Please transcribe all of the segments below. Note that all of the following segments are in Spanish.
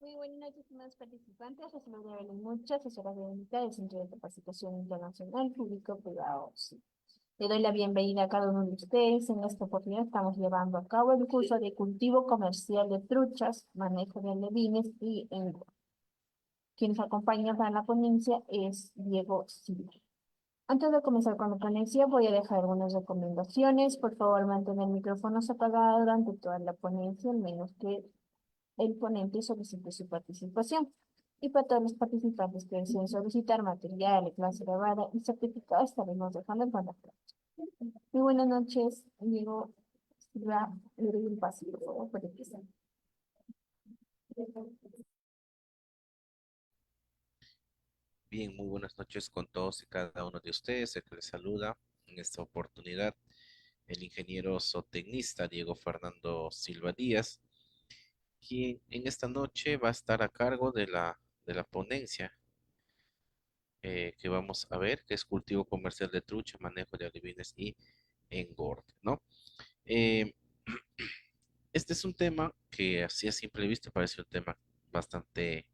Muy buenas noches, estimados participantes. Les saluda Evelyn Mucha, asesora académica del Centro de Capacitación Internacional Público Privado. Sí. Le doy la bienvenida a cada uno de ustedes. En esta oportunidad estamos llevando a cabo el curso de cultivo comercial de truchas, manejo de alevines y engorde. Quien nos acompaña para la ponencia es Diego Silva. Antes de comenzar con la ponencia, voy a dejar algunas recomendaciones. Por favor, mantener micrófonos apagados durante toda la ponencia, al menos que el ponente solicite su participación. Y para todos los participantes que deseen solicitar material, clase grabada y certificado, estaremos dejando el contacto. Muy buenas noches, Diego Silva. Le doy un paso, por favor, para empezar. Bien, muy buenas noches con todos y cada uno de ustedes. El que les saluda en esta oportunidad, el ingeniero zootecnista Diego Fernando Silva Díaz, quien en esta noche va a estar a cargo de la ponencia que vamos a ver, que es cultivo comercial de trucha, manejo de alevines y engorde, ¿no? Eh, este es un tema que así a simple vista parece un tema bastante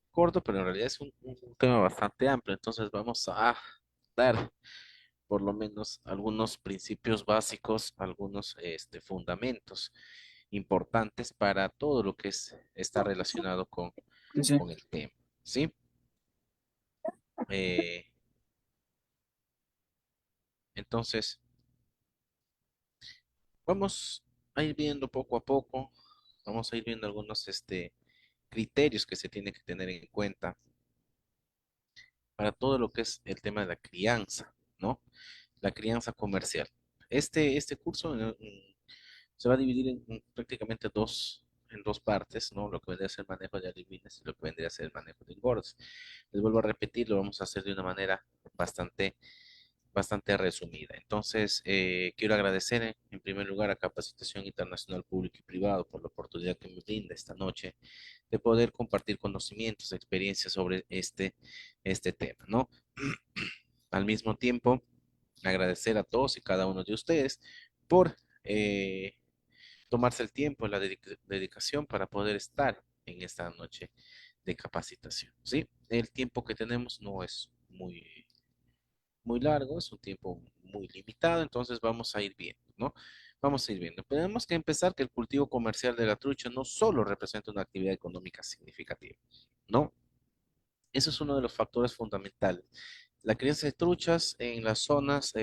corto, pero en realidad es un tema bastante amplio. Entonces vamos a dar por lo menos algunos principios básicos, algunos fundamentos importantes para todo lo que está relacionado Sí, con el tema, ¿sí? Eh, entonces, vamos a ir viendo poco a poco, vamos a ir viendo algunos criterios que se tienen que tener en cuenta para todo lo que es el tema de la crianza, ¿no? La crianza comercial. Este curso se va a dividir en prácticamente en dos partes, ¿no? Lo que vendría a ser el manejo de alevines y lo que vendría a ser el manejo de engordes. Les vuelvo a repetir, lo vamos a hacer de una manera bastante, bastante resumida. Entonces, quiero agradecer en primer lugar a Capacitación Internacional Público y Privado por la oportunidad que me brinda esta noche de poder compartir conocimientos, experiencias sobre este tema, ¿no? Al mismo tiempo, agradecer a todos y cada uno de ustedes por tomarse el tiempo, la dedicación para poder estar en esta noche de capacitación, ¿sí? El tiempo que tenemos no es muy largo, es un tiempo muy limitado, entonces vamos a ir viendo, ¿no? Vamos a ir viendo. Tenemos que empezar que el cultivo comercial de la trucha no solo representa una actividad económica significativa, ¿no? Eso es uno de los factores fundamentales. La crianza de truchas en las zonas,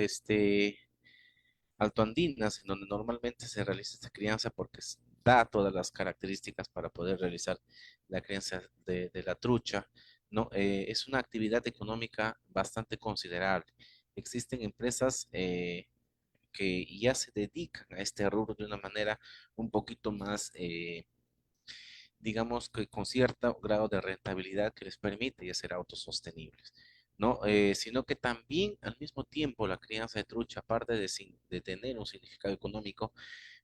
altoandinas, en donde normalmente se realiza esta crianza porque da todas las características para poder realizar la crianza de la trucha, ¿no? Es una actividad económica bastante considerable. Existen empresas que ya se dedican a este rubro de una manera un poquito más, digamos que con cierto grado de rentabilidad que les permite ya ser autosostenibles, ¿no? Sino que también al mismo tiempo la crianza de trucha, aparte de tener un significado económico,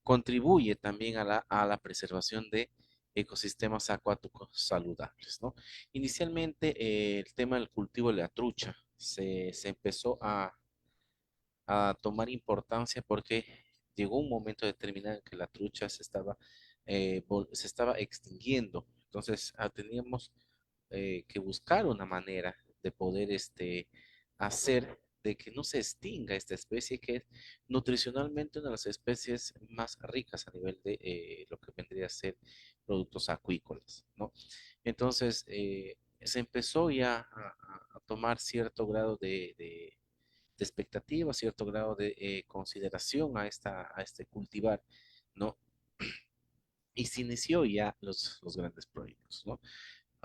contribuye también a la preservación de ecosistemas acuáticos saludables, ¿no? Inicialmente el tema del cultivo de la trucha se empezó a tomar importancia porque llegó un momento determinado en que la trucha se estaba extinguiendo. Entonces, teníamos que buscar una manera de poder hacer de que no se extinga esta especie que es nutricionalmente una de las especies más ricas a nivel de lo que vendría a ser productos acuícolas, ¿no? Entonces, se empezó ya a tomar cierto grado de expectativa, cierto grado de consideración a este cultivar, ¿no? Y se inició ya los grandes proyectos, ¿no?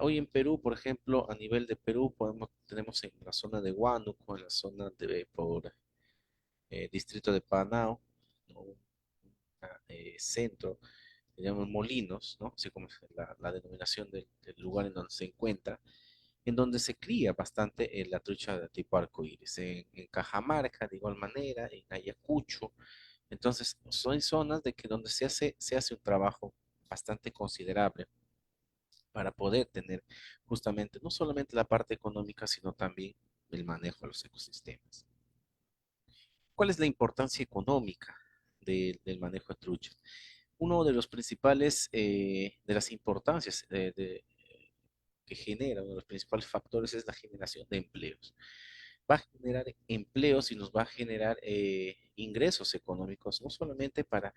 Hoy en Perú, por ejemplo, a nivel de Perú, tenemos en la zona de Huánuco, en la zona por distrito de Panao, ¿no? Centro, se llaman Molinos, ¿no? Así como es la denominación del lugar en donde se encuentra, en donde se cría bastante la trucha de tipo arcoíris, en Cajamarca de igual manera, en Ayacucho. Entonces, son zonas de que donde se hace un trabajo bastante considerable para poder tener justamente no solamente la parte económica, sino también el manejo de los ecosistemas. ¿Cuál es la importancia económica del manejo de trucha? uno de los principales, de las importancias que genera, uno de los principales factores es la generación de empleos. Va a generar empleos y nos va a generar ingresos económicos, no solamente para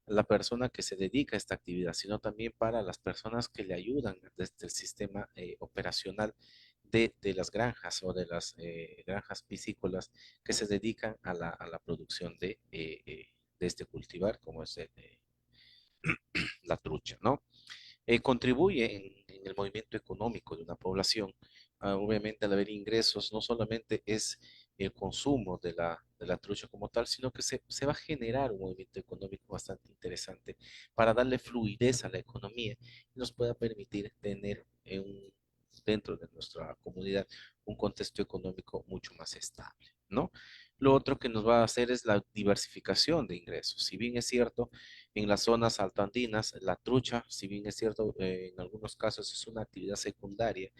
la persona que se dedica a esta actividad, sino también para las personas que le ayudan desde el sistema operacional de las granjas o de las granjas piscícolas que se dedican a la producción de este cultivar, como es la trucha, ¿no? Contribuye en el movimiento económico de una población. Obviamente, al haber ingresos, no solamente es el consumo de la trucha como tal, sino que se va a generar un movimiento económico bastante interesante para darle fluidez a la economía y nos pueda permitir tener dentro de nuestra comunidad un contexto económico mucho más estable, ¿no? Lo otro que nos va a hacer es la diversificación de ingresos. Si bien es cierto, en las zonas altoandinas, la trucha, si bien es cierto, en algunos casos es una actividad secundaria,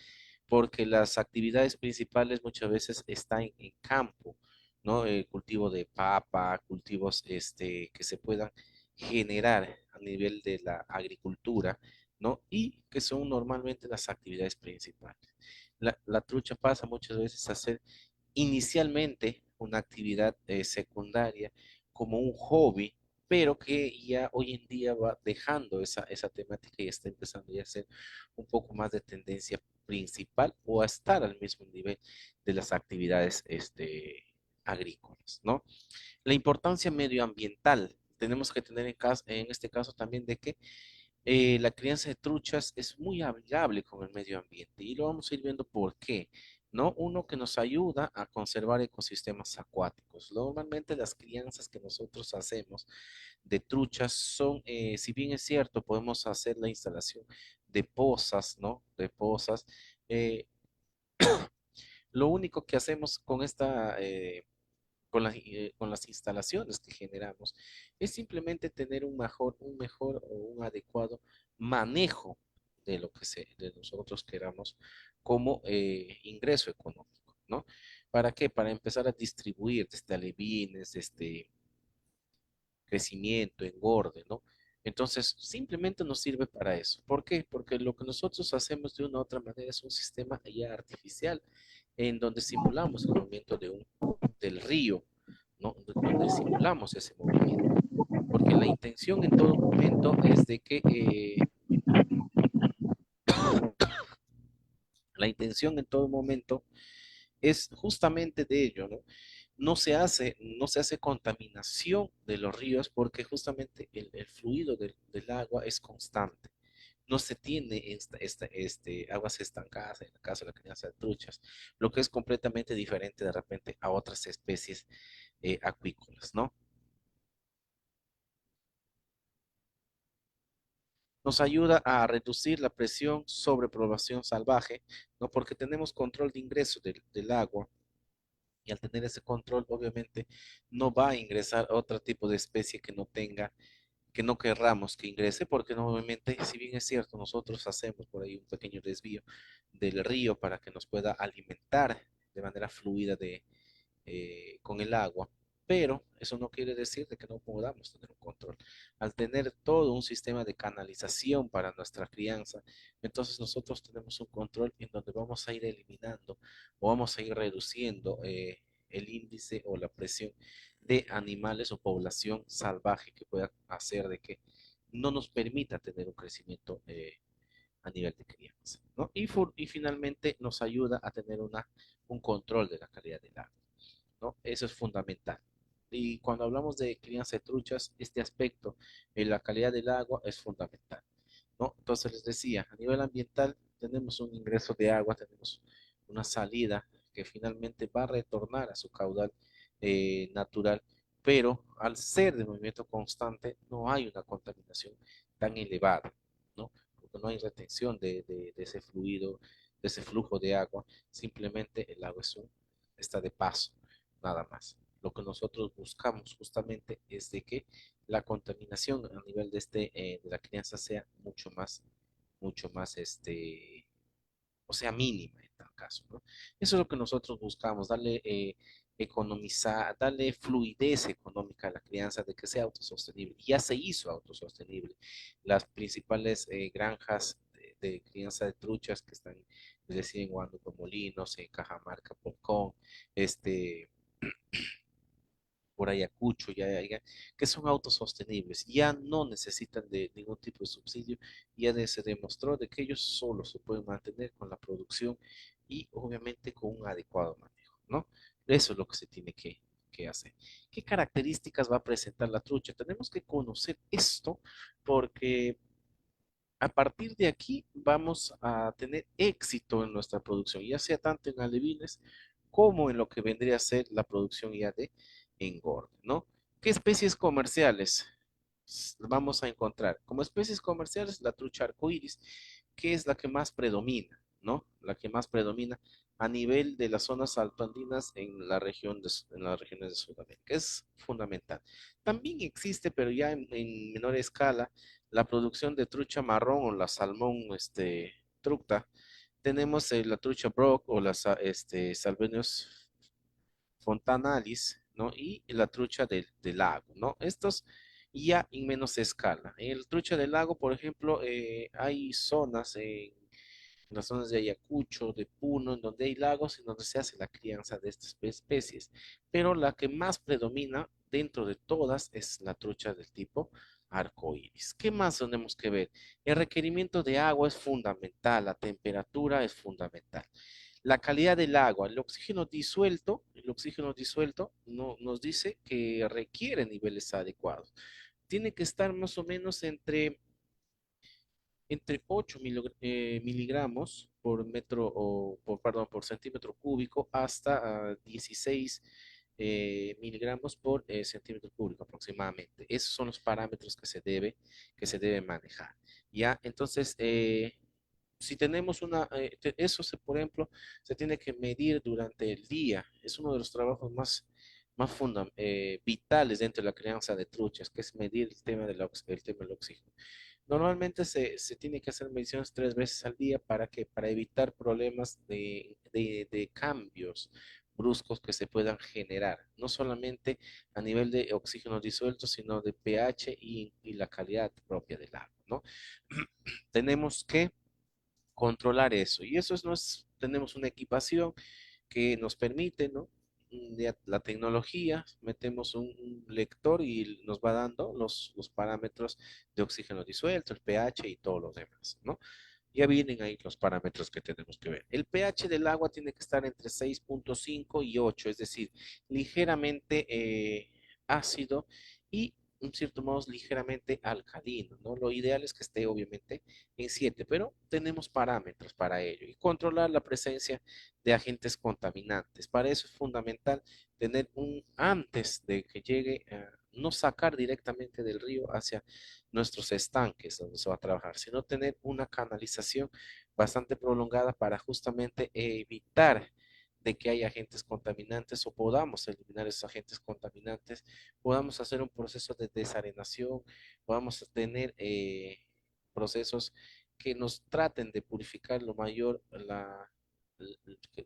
porque las actividades principales muchas veces están en campo, ¿no? El cultivo de papa, cultivos que se puedan generar a nivel de la agricultura, ¿no? Y que son normalmente las actividades principales. La trucha pasa muchas veces a ser inicialmente una actividad secundaria como un hobby, pero que ya hoy en día va dejando esa temática y está empezando ya a ser un poco más de tendencia principal o a estar al mismo nivel de las actividades agrícolas, ¿no? La importancia medioambiental, tenemos que tener en este caso también de que la crianza de truchas es muy amigable con el medio ambiente y lo vamos a ir viendo por qué, ¿no? Uno que nos ayuda a conservar ecosistemas acuáticos. Normalmente las crianzas que nosotros hacemos de truchas son, si bien es cierto, podemos hacer la instalación de pozas, ¿no? De pozas. eh, lo único que hacemos con con las instalaciones que generamos, es simplemente tener un mejor o un adecuado manejo de lo que de nosotros queramos como ingreso económico, ¿no? ¿Para qué? Para empezar a distribuir desde alevines, crecimiento, engorde, ¿no? Entonces, simplemente nos sirve para eso. ¿Por qué? Porque lo que nosotros hacemos de una u otra manera es un sistema ya artificial en donde simulamos el movimiento del río, ¿no? Donde simulamos ese movimiento. Porque la intención en todo momento es de que, la intención en todo momento es justamente de ello, ¿no? No se hace contaminación de los ríos porque justamente el fluido del agua es constante. No se tiene aguas estancadas en el caso de la crianza de truchas, lo que es completamente diferente de repente a otras especies acuícolas, ¿no? Nos ayuda a reducir la presión sobre población salvaje, ¿no? Porque tenemos control de ingreso del agua y al tener ese control, obviamente, no va a ingresar otro tipo de especie que no tenga, que no querramos que ingrese, porque normalmente, si bien es cierto, nosotros hacemos por ahí un pequeño desvío del río para que nos pueda alimentar de manera fluida con el agua, pero eso no quiere decir de que no podamos tener un control. Al tener todo un sistema de canalización para nuestra crianza, entonces nosotros tenemos un control en donde vamos a ir eliminando o vamos a ir reduciendo el índice o la presión de animales o población salvaje que pueda hacer de que no nos permita tener un crecimiento a nivel de crianza, ¿no? Y finalmente nos ayuda a tener un control de la calidad del agua, ¿no? Eso es fundamental. Y cuando hablamos de crianza de truchas, este aspecto en la calidad del agua es fundamental, ¿no? Entonces les decía, a nivel ambiental tenemos un ingreso de agua, tenemos una salida que finalmente va a retornar a su caudal natural, pero al ser de movimiento constante no hay una contaminación tan elevada, ¿no? Porque no hay retención de ese fluido, de ese flujo de agua, simplemente el agua está de paso, nada más. Lo que nosotros buscamos justamente es de que la contaminación a nivel de la crianza sea mucho más, o sea, mínima en tal caso, ¿no? Eso es lo que nosotros buscamos, darle economizar, darle fluidez económica a la crianza, de que sea autosostenible. Ya se hizo autosostenible. Las principales granjas de crianza de truchas que están, es decir, en Huánuco Molinos, en Cajamarca, Porcón, este, por Ayacucho, que son autosostenibles, ya no necesitan de ningún tipo de subsidio, se demostró de que ellos solos se pueden mantener con la producción y obviamente con un adecuado manejo, ¿no? Eso es lo que se tiene que hacer. ¿Qué características va a presentar la trucha? Tenemos que conocer esto porque a partir de aquí vamos a tener éxito en nuestra producción, ya sea tanto en alevines como en lo que vendría a ser la producción ya de engorde, ¿no? ¿Qué especies comerciales vamos a encontrar? Como especies comerciales, la trucha arcoíris, que es la que más predomina, ¿no? La que más predomina a nivel de las zonas altoandinas en en las regiones de Sudamérica. Es fundamental. También existe, pero ya en menor escala, la producción de trucha marrón o la salmón tructa. Tenemos la trucha brock o las Salvenius fontanalis, ¿no? Y la trucha del lago, ¿no? Estos ya en menos escala. En el trucha del lago, por ejemplo, hay zonas en las zonas de Ayacucho, de Puno, en donde hay lagos, en donde se hace la crianza de estas especies. Pero la que más predomina dentro de todas es la trucha del tipo arcoíris. ¿Qué más tenemos que ver? El requerimiento de agua es fundamental, la temperatura es fundamental. La calidad del agua, el oxígeno disuelto nos dice que requiere niveles adecuados. Tiene que estar más o menos entre 8 miligramos por metro o perdón, por centímetro cúbico hasta 16 miligramos por centímetro cúbico aproximadamente. Esos son los parámetros que se debe manejar. ¿Ya? Entonces, si tenemos por ejemplo, se tiene que medir durante el día. Es uno de los trabajos más vitales dentro de la crianza de truchas, que es medir el tema del oxígeno. Normalmente se tiene que hacer mediciones 3 veces al día para evitar problemas de cambios bruscos que se puedan generar, no solamente a nivel de oxígeno disuelto, sino de pH y la calidad propia del agua, ¿no? Tenemos que controlar eso. Y eso tenemos una equipación que nos permite, ¿no? Ya la tecnología, metemos un lector y nos va dando los parámetros de oxígeno disuelto, el pH y todos los demás, ¿no? Ya vienen ahí los parámetros que tenemos que ver. El pH del agua tiene que estar entre 6.5 y 8, es decir, ligeramente ácido y, en cierto modo, ligeramente alcalino, ¿no? Lo ideal es que esté, obviamente, en 7, pero tenemos parámetros para ello y controlar la presencia de agentes contaminantes. Para eso es fundamental tener antes de que llegue, no sacar directamente del río hacia nuestros estanques donde se va a trabajar, sino tener una canalización bastante prolongada para justamente evitar de que haya agentes contaminantes o podamos eliminar esos agentes contaminantes, podamos hacer un proceso de desarenación, podamos tener procesos que nos traten de purificar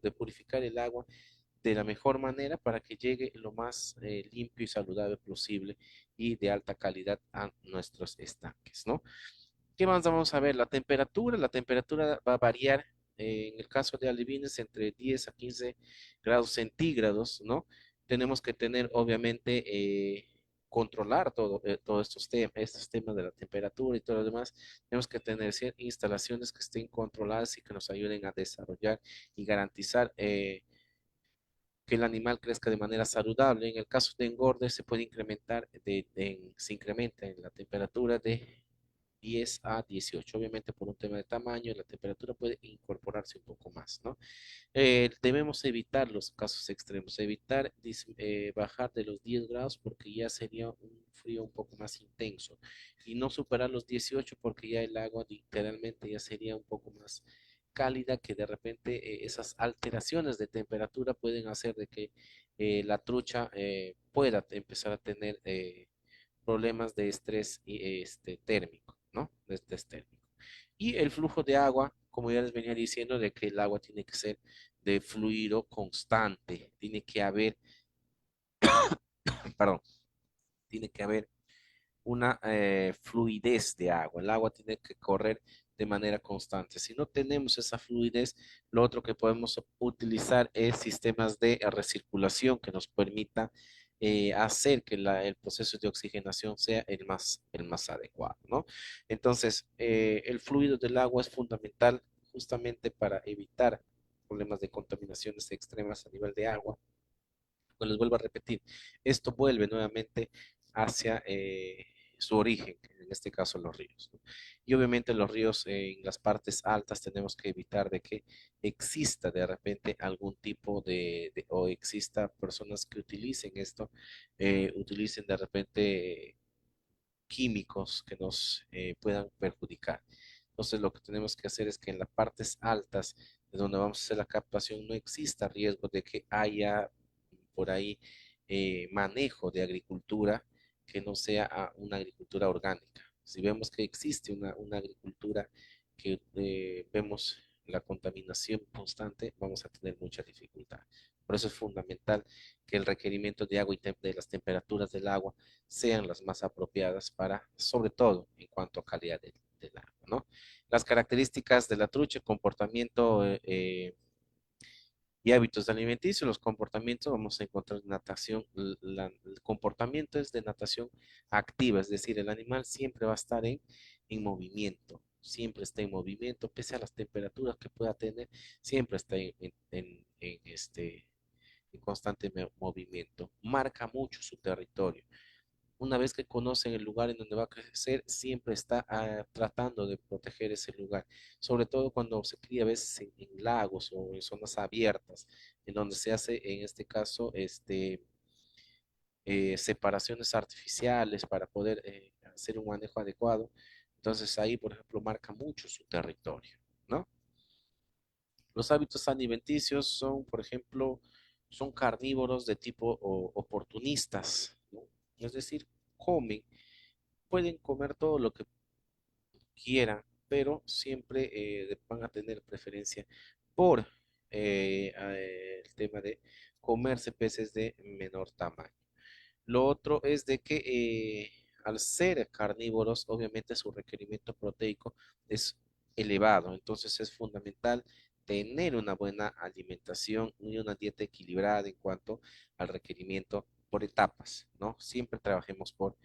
de purificar el agua de la mejor manera para que llegue lo más limpio y saludable posible y de alta calidad a nuestros estanques, ¿no? ¿Qué más vamos a ver? La temperatura va a variar en el caso de alevines entre 10 a 15 grados centígrados, ¿no? Tenemos que tener, obviamente, controlar todos estos temas de la temperatura y todo lo demás. Tenemos que tener instalaciones que estén controladas y que nos ayuden a desarrollar y garantizar que el animal crezca de manera saludable. En el caso de engorde se puede incrementar, se incrementa en la temperatura de 10 a 18. Obviamente por un tema de tamaño, la temperatura puede incorporarse un poco más, ¿no? Debemos evitar los casos extremos, evitar bajar de los 10 grados porque ya sería un frío un poco más intenso y no superar los 18 porque ya el agua literalmente ya sería un poco más cálida, que de repente esas alteraciones de temperatura pueden hacer de que la trucha pueda empezar a tener problemas de estrés térmico, ¿no? De estrés térmico. Y el flujo de agua, como ya les venía diciendo, de que el agua tiene que ser de fluido constante, tiene que haber Perdón, tiene que haber una fluidez de agua. El agua tiene que correr de manera constante. Si no tenemos esa fluidez, lo otro que podemos utilizar es sistemas de recirculación que nos permita hacer que el proceso de oxigenación sea el más adecuado, ¿no? Entonces, el fluido del agua es fundamental justamente para evitar problemas de contaminaciones extremas a nivel de agua. Pues les vuelvo a repetir, esto vuelve nuevamente hacia su origen, en este caso los ríos, ¿no? Y obviamente los ríos en las partes altas tenemos que evitar de que exista de repente algún tipo o exista personas que utilicen esto, utilicen de repente químicos que nos puedan perjudicar. Entonces lo que tenemos que hacer es que en las partes altas de donde vamos a hacer la captación no exista riesgo de que haya por ahí manejo de agricultura que no sea una agricultura orgánica. Si vemos que existe una agricultura que vemos la contaminación constante, vamos a tener mucha dificultad. Por eso es fundamental que el requerimiento de agua y de las temperaturas del agua sean las más apropiadas para, sobre todo, en cuanto a calidad del agua, ¿no? Las características de la trucha, comportamiento y hábitos alimenticios, los comportamientos, vamos a encontrar natación, el comportamiento es de natación activa, es decir, el animal siempre va a estar en movimiento, siempre está en movimiento, pese a las temperaturas que pueda tener, siempre está en constante movimiento, marca mucho su territorio. Una vez que conocen el lugar en donde va a crecer, siempre está tratando de proteger ese lugar, sobre todo cuando se cría a veces en lagos o en zonas abiertas, en donde se hace, en este caso, separaciones artificiales para poder hacer un manejo adecuado. Entonces ahí, por ejemplo, marca mucho su territorio, ¿no? Los hábitos alimenticios son, por ejemplo, son carnívoros de tipo oportunistas, ¿no? Es decir, comen, pueden comer todo lo que quieran, pero siempre van a tener preferencia por el tema de comerse peces de menor tamaño. Lo otro es de que al ser carnívoros, obviamente su requerimiento proteico es elevado, entonces es fundamental tener una buena alimentación y una dieta equilibrada en cuanto al requerimiento por etapas, ¿no? Siempre trabajemos por.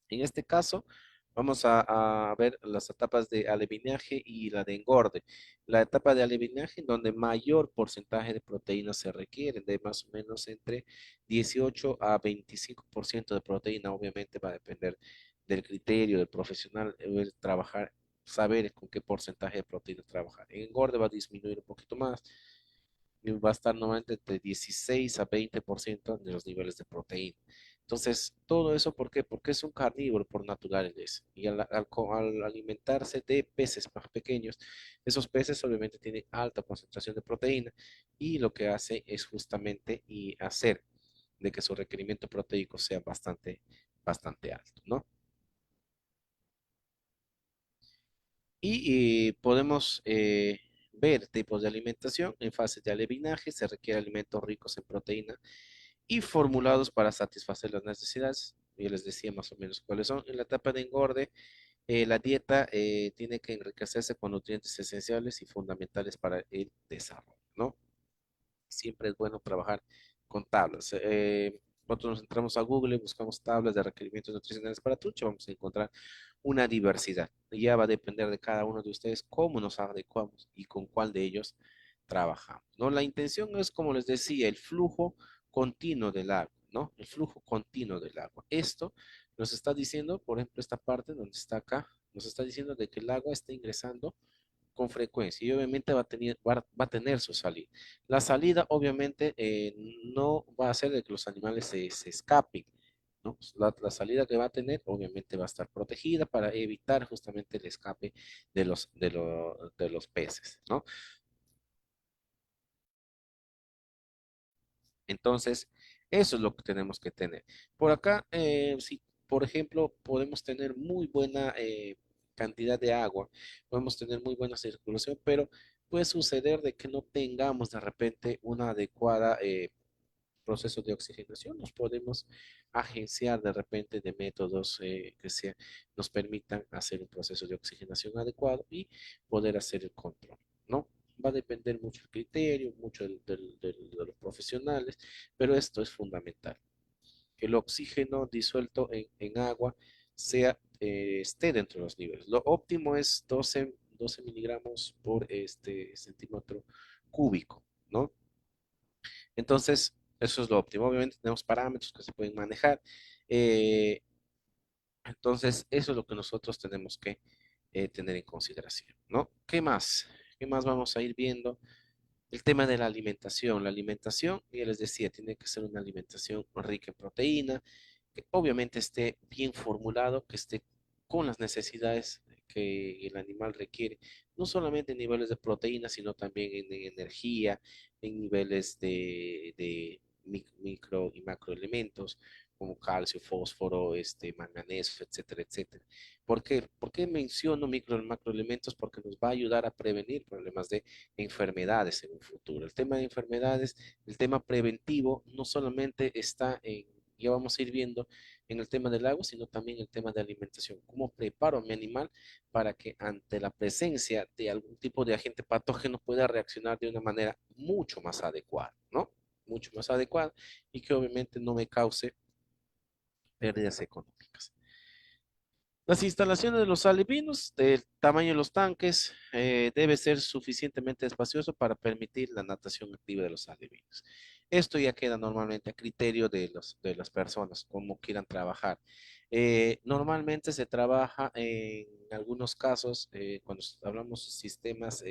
En este caso, vamos a ver las etapas de alevinaje y la de engorde. La etapa de alevinaje, en donde mayor porcentaje de proteínas se requiere, de más o menos entre 18 a 25% de proteína, obviamente va a depender del criterio del profesional, trabajar, saber con qué porcentaje de proteína trabajar. En engorde va a disminuir un poquito más, y va a estar normalmente entre 16 a 20% de los niveles de proteína. Entonces, todo eso, ¿por qué? Porque es un carnívoro por naturaleza. Y al alimentarse de peces más pequeños, esos peces obviamente tienen alta concentración de proteína y lo que hace es justamente y hacer de que su requerimiento proteico sea bastante alto, ¿no? Y podemos ver tipos de alimentación en fase de alevinaje, se requiere alimentos ricos en proteína y formulados para satisfacer las necesidades. Yo les decía más o menos cuáles son. En la etapa de engorde, la dieta tiene que enriquecerse con nutrientes esenciales y fundamentales para el desarrollo, ¿no? Siempre es bueno trabajar con tablas. Nosotros nos entramos a Google, buscamos tablas de requerimientos nutricionales para trucha, vamos a encontrar una diversidad. Ya va a depender de cada uno de ustedes cómo nos adecuamos y con cuál de ellos trabajamos, ¿no? La intención es, como les decía, el flujo continuo del agua, ¿no? El flujo continuo del agua. Esto nos está diciendo, por ejemplo, esta parte donde está acá, nos está diciendo de que el agua está ingresando con frecuencia y obviamente va a tener su salida. La salida obviamente no va a hacer de que los animales se escapen, ¿no? La salida que va a tener obviamente va a estar protegida para evitar justamente el escape de los peces, ¿no? Entonces, eso es lo que tenemos que tener. Por acá, si por ejemplo podemos tener muy buena cantidad de agua, podemos tener muy buena circulación, pero puede suceder de que no tengamos de repente una adecuada proceso de oxigenación. Nos podemos agenciar de repente de métodos nos permitan hacer un proceso de oxigenación adecuado y poder hacer el control, ¿no? Va a depender mucho el criterio, mucho de los profesionales, pero esto es fundamental, que el oxígeno disuelto en agua esté dentro de los niveles. Lo óptimo es 12 miligramos por centímetro cúbico, ¿no? Entonces, eso es lo óptimo. Obviamente tenemos parámetros que se pueden manejar. eh, entonces, eso es lo que nosotros tenemos que tener en consideración, ¿no? ¿Qué más? ¿Qué más vamos a ir viendo? El tema de la alimentación. La alimentación, ya les decía, tiene que ser una alimentación rica en proteína, que obviamente esté bien formulado, que esté con las necesidades que el animal requiere, no solamente en niveles de proteína, sino también en energía, en niveles de micro y macroelementos como calcio, fósforo, manganeso, etcétera, etcétera. ¿Por qué menciono micro y macroelementos? Porque nos va a ayudar a prevenir problemas de enfermedades en un futuro. El tema de enfermedades, el tema preventivo, no solamente está ya vamos a ir viendo en el tema del agua, sino también el tema de alimentación. ¿Cómo preparo a mi animal para que ante la presencia de algún tipo de agente patógeno pueda reaccionar de una manera mucho más adecuada, ¿no? Mucho más adecuada y que obviamente no me cause pérdidas económicas. Las instalaciones de los alevinos, del tamaño de los tanques, debe ser suficientemente espacioso para permitir la natación activa de los alevinos. Esto ya queda normalmente a criterio de las personas, cómo quieran trabajar. Normalmente se trabaja en algunos casos, cuando hablamos de sistemas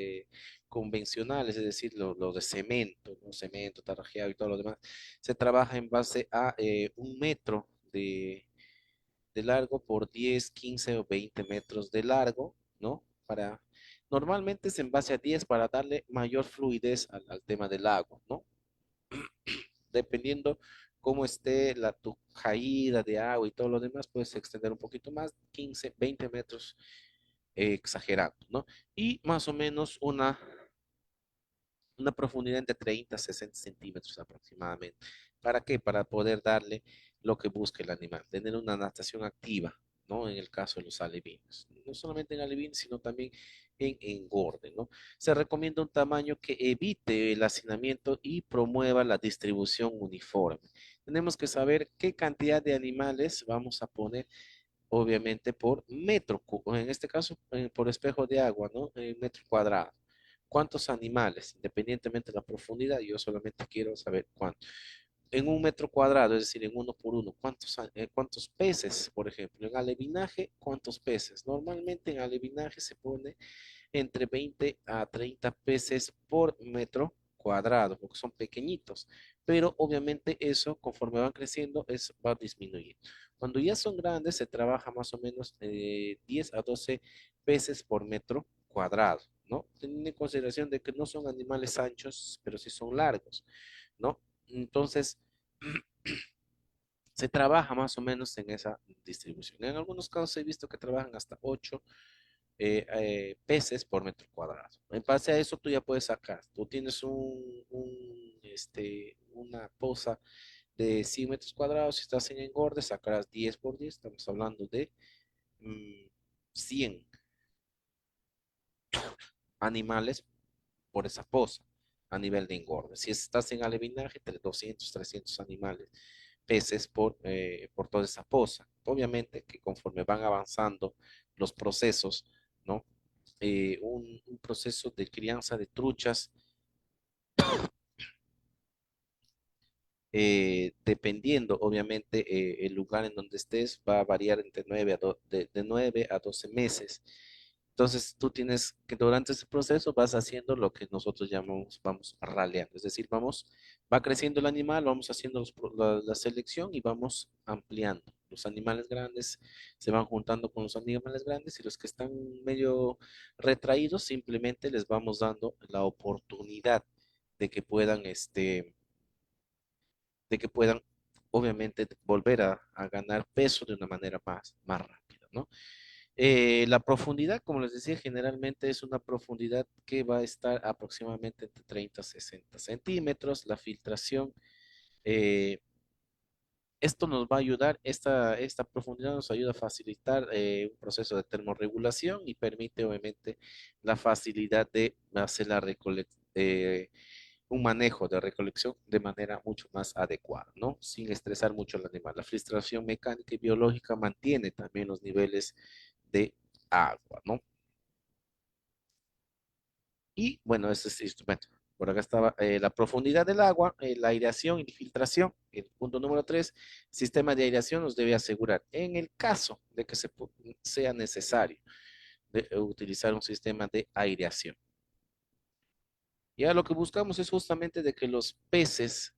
convencionales, es decir, lo de cemento, ¿no? Cemento, tarrajeado y todo lo demás, se trabaja en base a 1 metro de largo por 10, 15 o 20 metros de largo, ¿no? Normalmente es en base a 10 para darle mayor fluidez al tema del agua, ¿no? Dependiendo cómo esté tu caída de agua y todo lo demás, puedes extender un poquito más, 15, 20 metros exagerando, ¿no? Y más o menos una profundidad entre 30 a 60 centímetros aproximadamente. ¿Para qué? Para poder darle lo que busca el animal, tener una natación activa, ¿no? En el caso de los alevinos. No solamente en alevinos, sino también en engorde, ¿no? Se recomienda un tamaño que evite el hacinamiento y promueva la distribución uniforme. Tenemos que saber qué cantidad de animales vamos a poner obviamente por en este caso por espejo de agua, ¿no? En metro cuadrado. ¿Cuántos animales? Independientemente de la profundidad, yo solamente quiero saber cuánto. En 1 metro cuadrado, es decir, en uno por uno, ¿cuántos peces, por ejemplo? En alevinaje, ¿cuántos peces? Normalmente en alevinaje se pone entre 20 a 30 peces por metro cuadrado, porque son pequeñitos, pero obviamente eso conforme van creciendo va disminuyendo. Cuando ya son grandes se trabaja más o menos 10 a 12 peces por metro cuadrado, ¿no? Teniendo en consideración de que no son animales anchos, pero sí son largos, ¿no? Entonces, se trabaja más o menos en esa distribución. En algunos casos he visto que trabajan hasta 8 peces por metro cuadrado. En base a eso tú ya puedes sacar. Tú tienes una poza de 100 metros cuadrados, si estás en engorde, sacarás 10 por 10, estamos hablando de 100 animales por esa poza a nivel de engorde. Si estás en alevinaje, entre 200, 300 animales, peces por toda esa poza. Obviamente que conforme van avanzando los procesos, ¿no? Un proceso de crianza de truchas, dependiendo, obviamente, el lugar en donde estés, va a variar entre 9 a 12 meses. Entonces, tú tienes que durante ese proceso vas haciendo lo que nosotros llamamos, vamos raleando, es decir, va creciendo el animal, vamos haciendo la selección y vamos ampliando. Los animales grandes se van juntando con los animales grandes y los que están medio retraídos simplemente les vamos dando la oportunidad de que puedan, obviamente volver a ganar peso de una manera más rápida, ¿no? La profundidad, como les decía, generalmente es una profundidad que va a estar aproximadamente entre 30 a 60 centímetros. La filtración, eh, esto nos va a ayudar, esta profundidad nos ayuda a facilitar un proceso de termorregulación y permite obviamente la facilidad de hacer un manejo de recolección de manera mucho más adecuada, ¿no? Sin estresar mucho al animal. La filtración mecánica y biológica mantiene también los niveles de agua, ¿no? Y bueno, este es el instrumento. Por acá estaba la profundidad del agua, la aireación y filtración. El punto número 3, sistema de aireación nos debe asegurar, en el caso de que sea necesario utilizar un sistema de aireación. Ya lo que buscamos es justamente de que los peces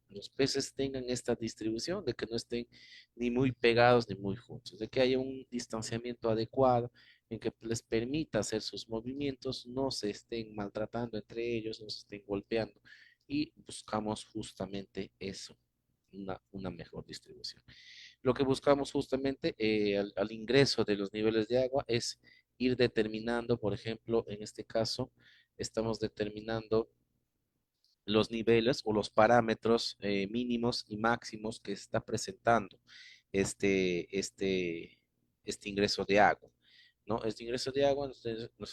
tengan esta distribución, de que no estén ni muy pegados ni muy juntos, de que haya un distanciamiento adecuado en que les permita hacer sus movimientos, no se estén maltratando entre ellos, no se estén golpeando y buscamos justamente eso, una mejor distribución. Lo que buscamos justamente al ingreso de los niveles de agua es ir determinando, por ejemplo, en este caso, estamos determinando los niveles o los parámetros mínimos y máximos que está presentando este, este, este ingreso de agua, ¿no? Este ingreso de agua nos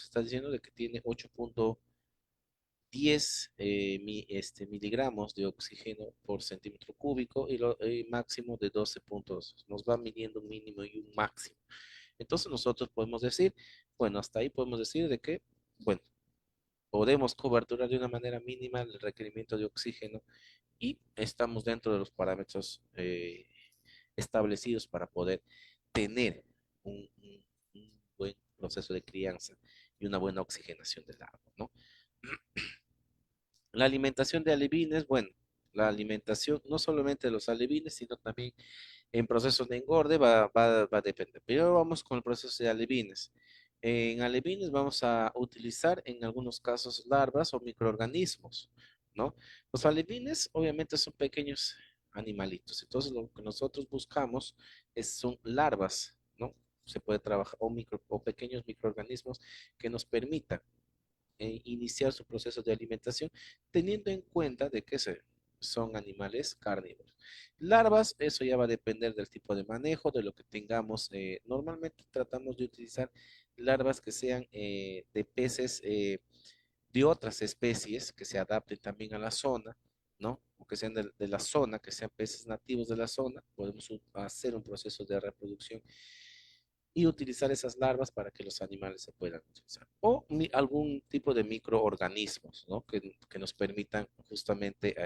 está diciendo de que tiene 8.10 miligramos de oxígeno por centímetro cúbico y lo máximo de 12.2. Nos va midiendo un mínimo y un máximo. Entonces nosotros podemos decir, bueno, hasta ahí podemos decir de que, bueno, podemos coberturar de una manera mínima el requerimiento de oxígeno y estamos dentro de los parámetros establecidos para poder tener un buen proceso de crianza y una buena oxigenación del agua, ¿no? La alimentación de alevines, bueno, la alimentación no solamente de los alevines, sino también en procesos de engorde va a depender. Primero vamos con el proceso de alevines. En alevines vamos a utilizar en algunos casos larvas o microorganismos, ¿no? Los alevines obviamente son pequeños animalitos, entonces lo que nosotros buscamos son larvas, ¿no? Se puede trabajar o pequeños microorganismos que nos permitan iniciar su proceso de alimentación, teniendo en cuenta de que son animales carnívoros. Larvas, eso ya va a depender del tipo de manejo, de lo que tengamos. Normalmente tratamos de utilizar larvas que sean de peces de otras especies que se adapten también a la zona, ¿no? O que sean de la zona, que sean peces nativos de la zona. Podemos hacer un proceso de reproducción y utilizar esas larvas para que los animales se puedan utilizar. O algún tipo de microorganismos, ¿no? Que nos permitan justamente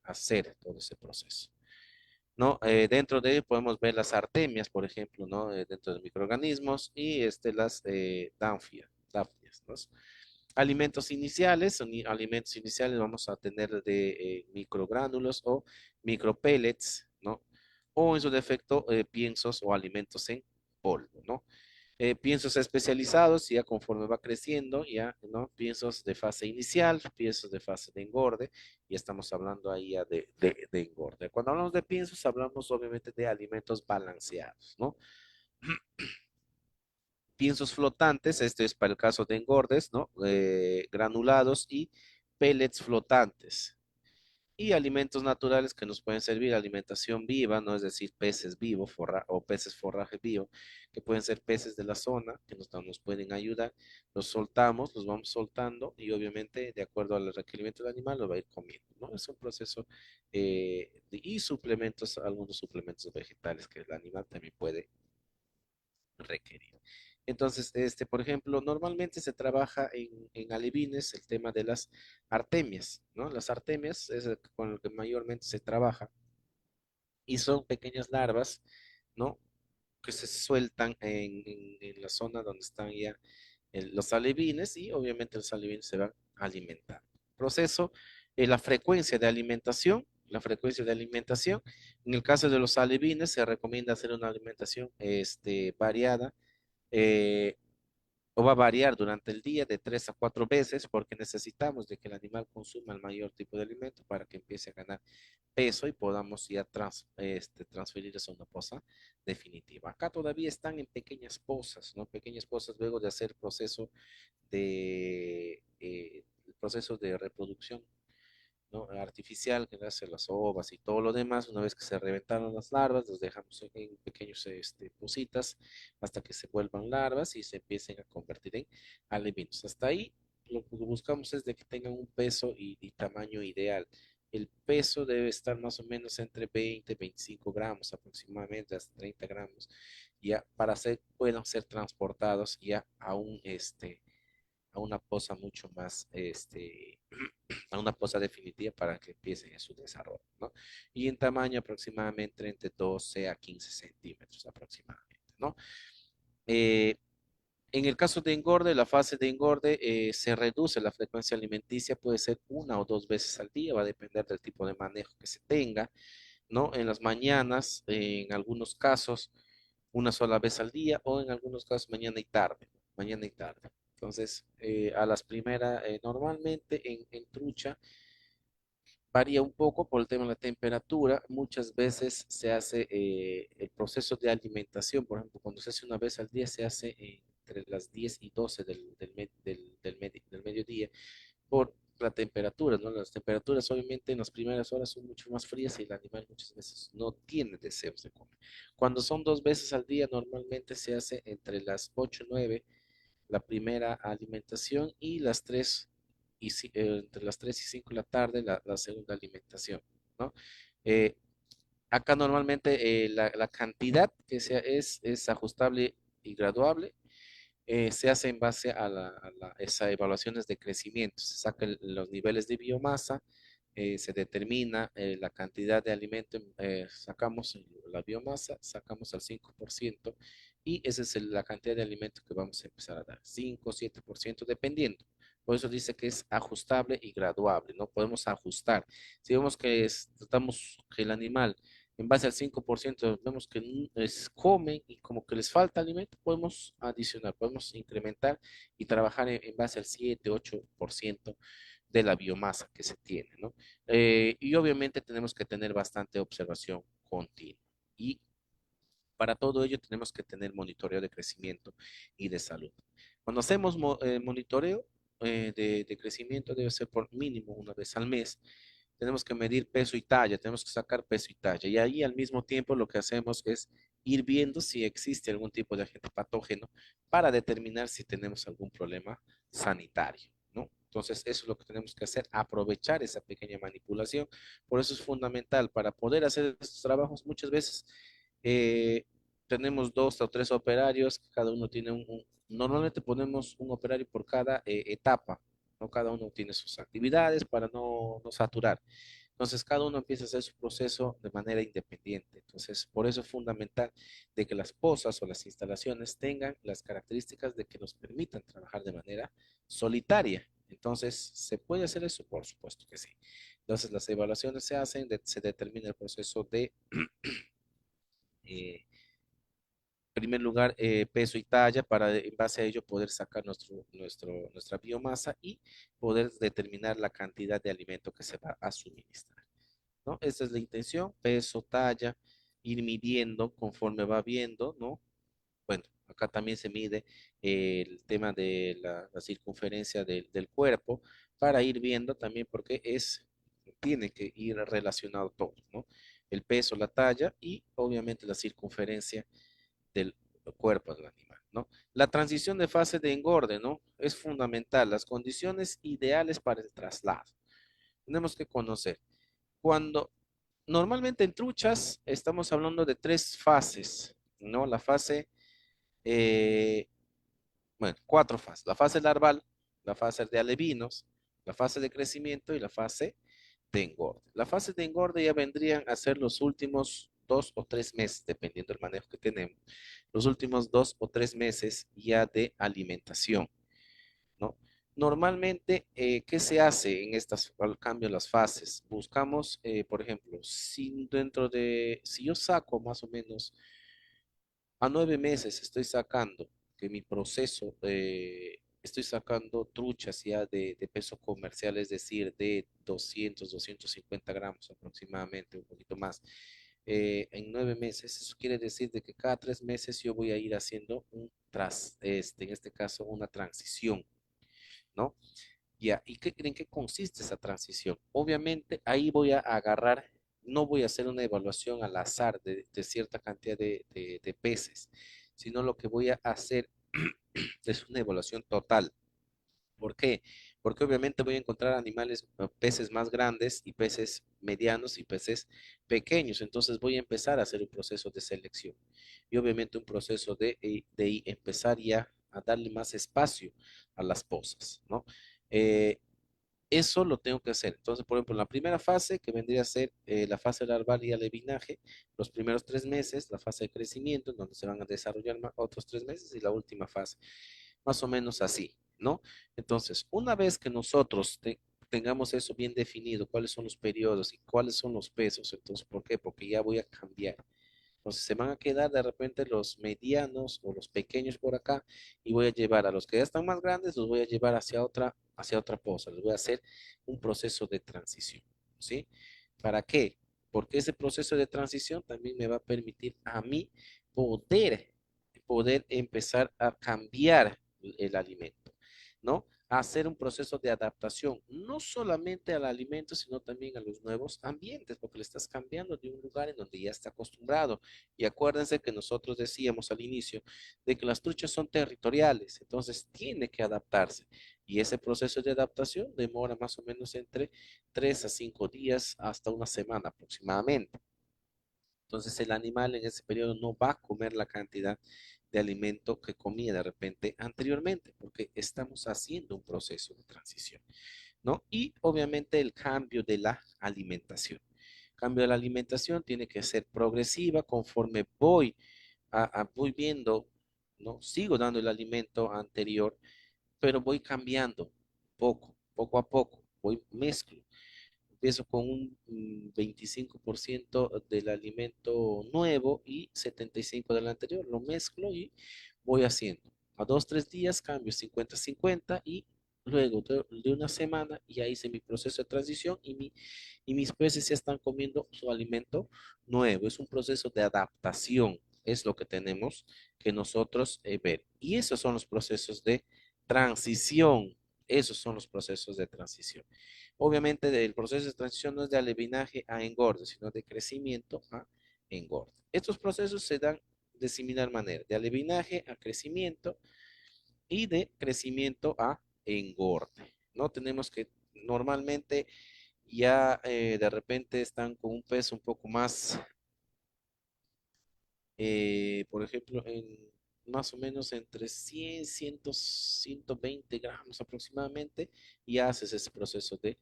hacer todo ese proceso. ¿No? Dentro de ello podemos ver las artemias, por ejemplo, ¿no? Dentro de microorganismos y las dáfnias, ¿no? Alimentos iniciales vamos a tener de microgránulos o micropellets, ¿no? O en su defecto, piensos o alimentos en polvo, ¿no? Piensos especializados, ya conforme va creciendo, ya, ¿no? Piensos de fase inicial, piensos de fase de engorde, y estamos hablando ahí ya de engorde. Cuando hablamos de piensos, hablamos obviamente de alimentos balanceados, ¿no? Piensos flotantes, este es para el caso de engordes, ¿no? Granulados y pellets flotantes. Y alimentos naturales que nos pueden servir, alimentación viva, ¿no? Es decir, peces vivos o peces forraje vivo, que pueden ser peces de la zona, que nos pueden ayudar. Los soltamos, los vamos soltando y obviamente de acuerdo al requerimiento del animal lo va a ir comiendo, ¿no? Es un proceso y suplementos, algunos suplementos vegetales que el animal también puede requerir. Entonces, por ejemplo, normalmente se trabaja en alevines el tema de las artemias, ¿no? Las artemias es con lo que mayormente se trabaja y son pequeñas larvas, ¿no? Que se sueltan en la zona donde están ya los alevines y obviamente los alevines se van a alimentar. Proceso, la frecuencia de alimentación. En el caso de los alevines se recomienda hacer una alimentación variada, eh, o va a variar durante el día de 3 a 4 veces porque necesitamos de que el animal consuma el mayor tipo de alimento para que empiece a ganar peso y podamos ya transferir eso a una poza definitiva. Acá todavía están en pequeñas pozas, ¿no? Pequeñas pozas luego de hacer el proceso de reproducción, ¿no? Artificial que hace las ovas y todo lo demás. Una vez que se reventaron las larvas, los dejamos en pequeños pocitas hasta que se vuelvan larvas y se empiecen a convertir en alevines. Hasta ahí lo que buscamos es de que tengan un peso y tamaño ideal. El peso debe estar más o menos entre 20 y 25 gramos aproximadamente, hasta 30 gramos, ya para puedan ser transportados ya a una poza mucho más, a una poza definitiva para que empiecen en su desarrollo, ¿no? Y en tamaño aproximadamente entre 12 a 15 centímetros aproximadamente, ¿no? Eh, en el caso de engorde, la fase de engorde se reduce la frecuencia alimenticia, puede ser 1 o 2 veces al día, va a depender del tipo de manejo que se tenga, ¿no? En las mañanas, en algunos casos, una sola vez al día o en algunos casos mañana y tarde, mañana y tarde. Entonces, a las primeras, normalmente en trucha varía un poco por el tema de la temperatura. Muchas veces se hace el proceso de alimentación, por ejemplo, cuando se hace una vez al día, se hace entre las 10 y 12 del mediodía por la temperatura, ¿no? Las temperaturas obviamente en las primeras horas son mucho más frías y el animal muchas veces no tiene deseos de comer. Cuando son 2 veces al día, normalmente se hace entre las 8 y 9 la primera alimentación y entre las 3 y 5 de la tarde la segunda alimentación, ¿no? Eh, Acá normalmente la cantidad que es ajustable y graduable, se hace en base a esas evaluaciones de crecimiento. Se sacan los niveles de biomasa, se determina la cantidad de alimento, sacamos la biomasa, sacamos al 5% y esa es la cantidad de alimento que vamos a empezar a dar, 5 o 7% dependiendo. Por eso dice que es ajustable y graduable, no podemos ajustar. Si vemos que tratamos que el animal en base al 5% vemos que comen y como que les falta alimento, podemos adicionar, podemos incrementar y trabajar en base al 7, 8% de la biomasa que se tiene, ¿no? Y obviamente tenemos que tener bastante observación continua. Y para todo ello tenemos que tener monitoreo de crecimiento y de salud. Cuando hacemos monitoreo de crecimiento debe ser por mínimo una vez al mes. Tenemos que medir peso y talla, tenemos que sacar peso y talla. Y ahí al mismo tiempo lo que hacemos es ir viendo si existe algún tipo de agente patógeno para determinar si tenemos algún problema sanitario, ¿no? Entonces, eso es lo que tenemos que hacer, aprovechar esa pequeña manipulación. Por eso es fundamental para poder hacer estos trabajos. Muchas veces eh, tenemos 2 o 3 operarios, cada uno tiene normalmente ponemos un operario por cada etapa, ¿no? Cada uno tiene sus actividades para no saturar. Entonces, cada uno empieza a hacer su proceso de manera independiente. Entonces, por eso es fundamental de que las pozas o las instalaciones tengan las características de que nos permitan trabajar de manera solitaria. Entonces, ¿se puede hacer eso? Por supuesto que sí. Entonces, las evaluaciones se hacen, se determina el proceso de eh, primer lugar, peso y talla para en base a ello poder sacar nuestra biomasa y poder determinar la cantidad de alimento que se va a suministrar, ¿no? Esa es la intención, peso, talla, ir midiendo conforme va viendo, ¿no? Bueno, acá también se mide el tema de la circunferencia del cuerpo para ir viendo también porque tiene que ir relacionado todo, ¿no? El peso, la talla y obviamente la circunferencia del cuerpo del animal, ¿no? La transición de fase de engorde, ¿no? Es fundamental, las condiciones ideales para el traslado. Tenemos que conocer. Cuando normalmente en truchas estamos hablando de 3 fases, ¿no? La fase, eh, bueno, 4 fases. La fase larval, la fase de alevinos, la fase de crecimiento y la fase de engorde. La fase de engorde ya vendrían a ser los últimos 2 o 3 meses, dependiendo del manejo que tenemos, los últimos 2 o 3 meses ya de alimentación, ¿no? Normalmente, ¿qué se hace en estas, al cambio de las fases? Buscamos, por ejemplo, si yo saco más o menos a 9 meses, estoy sacando. que mi proceso, estoy sacando truchas ya de peso comercial, es decir, de 250 gramos aproximadamente, un poquito más, en 9 meses. Eso quiere decir de que cada 3 meses yo voy a ir haciendo en este caso, una transición, ¿no? Ya, ¿y qué creen que consiste esa transición? Obviamente ahí voy a agarrar, no voy a hacer una evaluación al azar de cierta cantidad de peces, sino lo que voy a hacer es una evaluación total. ¿Por qué? Porque obviamente voy a encontrar animales, peces más grandes y peces medianos y peces pequeños. Entonces voy a empezar a hacer un proceso de selección y obviamente un proceso de empezar ya a darle más espacio a las pozas, ¿no? Eh, Eso lo tengo que hacer. Entonces, por ejemplo, la primera fase, que vendría a ser la fase larval y alevinaje, los primeros 3 meses, la fase de crecimiento, en donde se van a desarrollar otros 3 meses, y la última fase. Más o menos así, ¿no? Entonces, una vez que nosotros tengamos eso bien definido, cuáles son los periodos y cuáles son los pesos, entonces, ¿por qué? Porque ya voy a cambiar. Entonces se van a quedar de repente los medianos o los pequeños por acá y voy a llevar a los que ya están más grandes, los voy a llevar hacia otra poza. Les voy a hacer un proceso de transición, ¿sí? ¿Para qué? Porque ese proceso de transición también me va a permitir a mí poder, poder empezar a cambiar el alimento, ¿no? A hacer un proceso de adaptación, no solamente al alimento, sino también a los nuevos ambientes, porque le estás cambiando de un lugar en donde ya está acostumbrado. Y acuérdense que nosotros decíamos al inicio de que las truchas son territoriales, entonces tiene que adaptarse. Y ese proceso de adaptación demora más o menos entre 3 a 5 días hasta una semana aproximadamente. Entonces el animal en ese periodo no va a comer la cantidad de alimento que comía de repente anteriormente, porque estamos haciendo un proceso de transición, ¿no? Y obviamente el cambio de la alimentación. El cambio de la alimentación tiene que ser progresiva conforme voy viendo, ¿no? Sigo dando el alimento anterior, pero voy cambiando poco a poco, voy mezclo. Empiezo con un 25% del alimento nuevo y 75% del anterior. Lo mezclo y voy haciendo. A 2, 3 días cambio 50-50 y luego de una semana ya hice mi proceso de transición y mis peces ya están comiendo su alimento nuevo. Es un proceso de adaptación. Es lo que tenemos que nosotros ver. Y esos son los procesos de transición. Esos son los procesos de transición. Obviamente el proceso de transición no es de alevinaje a engorde, sino de crecimiento a engorde. Estos procesos se dan de similar manera, de alevinaje a crecimiento y de crecimiento a engorde. No tenemos que normalmente ya de repente están con un peso un poco más, por ejemplo, en más o menos entre 100, 100, 120 gramos aproximadamente, y haces ese proceso de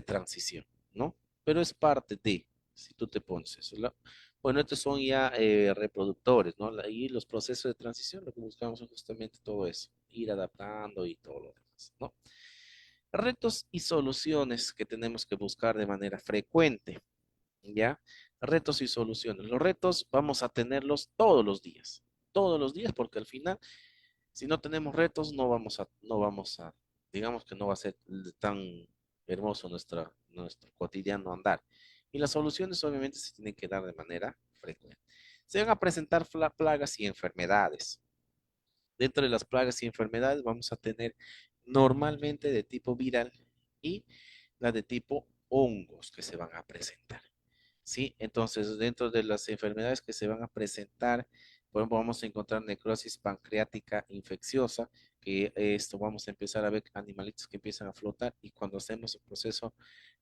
transición, ¿no? Pero es parte de, si tú te pones eso. Bueno, estos son ya reproductores, ¿no? Y los procesos de transición, lo que buscamos es justamente todo eso, ir adaptando y todo lo demás, ¿no? Retos y soluciones que tenemos que buscar de manera frecuente. ¿Ya? Retos y soluciones. Los retos vamos a tenerlos todos los días, porque al final, si no tenemos retos, no vamos a, digamos que no va a ser tan hermoso nuestro cotidiano andar. Y las soluciones obviamente se tienen que dar de manera frecuente. Se van a presentar plagas y enfermedades. Dentro de las plagas y enfermedades vamos a tener normalmente de tipo viral y la de tipo hongos que se van a presentar. ¿Sí? Entonces, dentro de las enfermedades que se van a presentar, por ejemplo, vamos a encontrar necrosis pancreática infecciosa, que esto vamos a empezar a ver animalitos que empiezan a flotar y cuando hacemos el proceso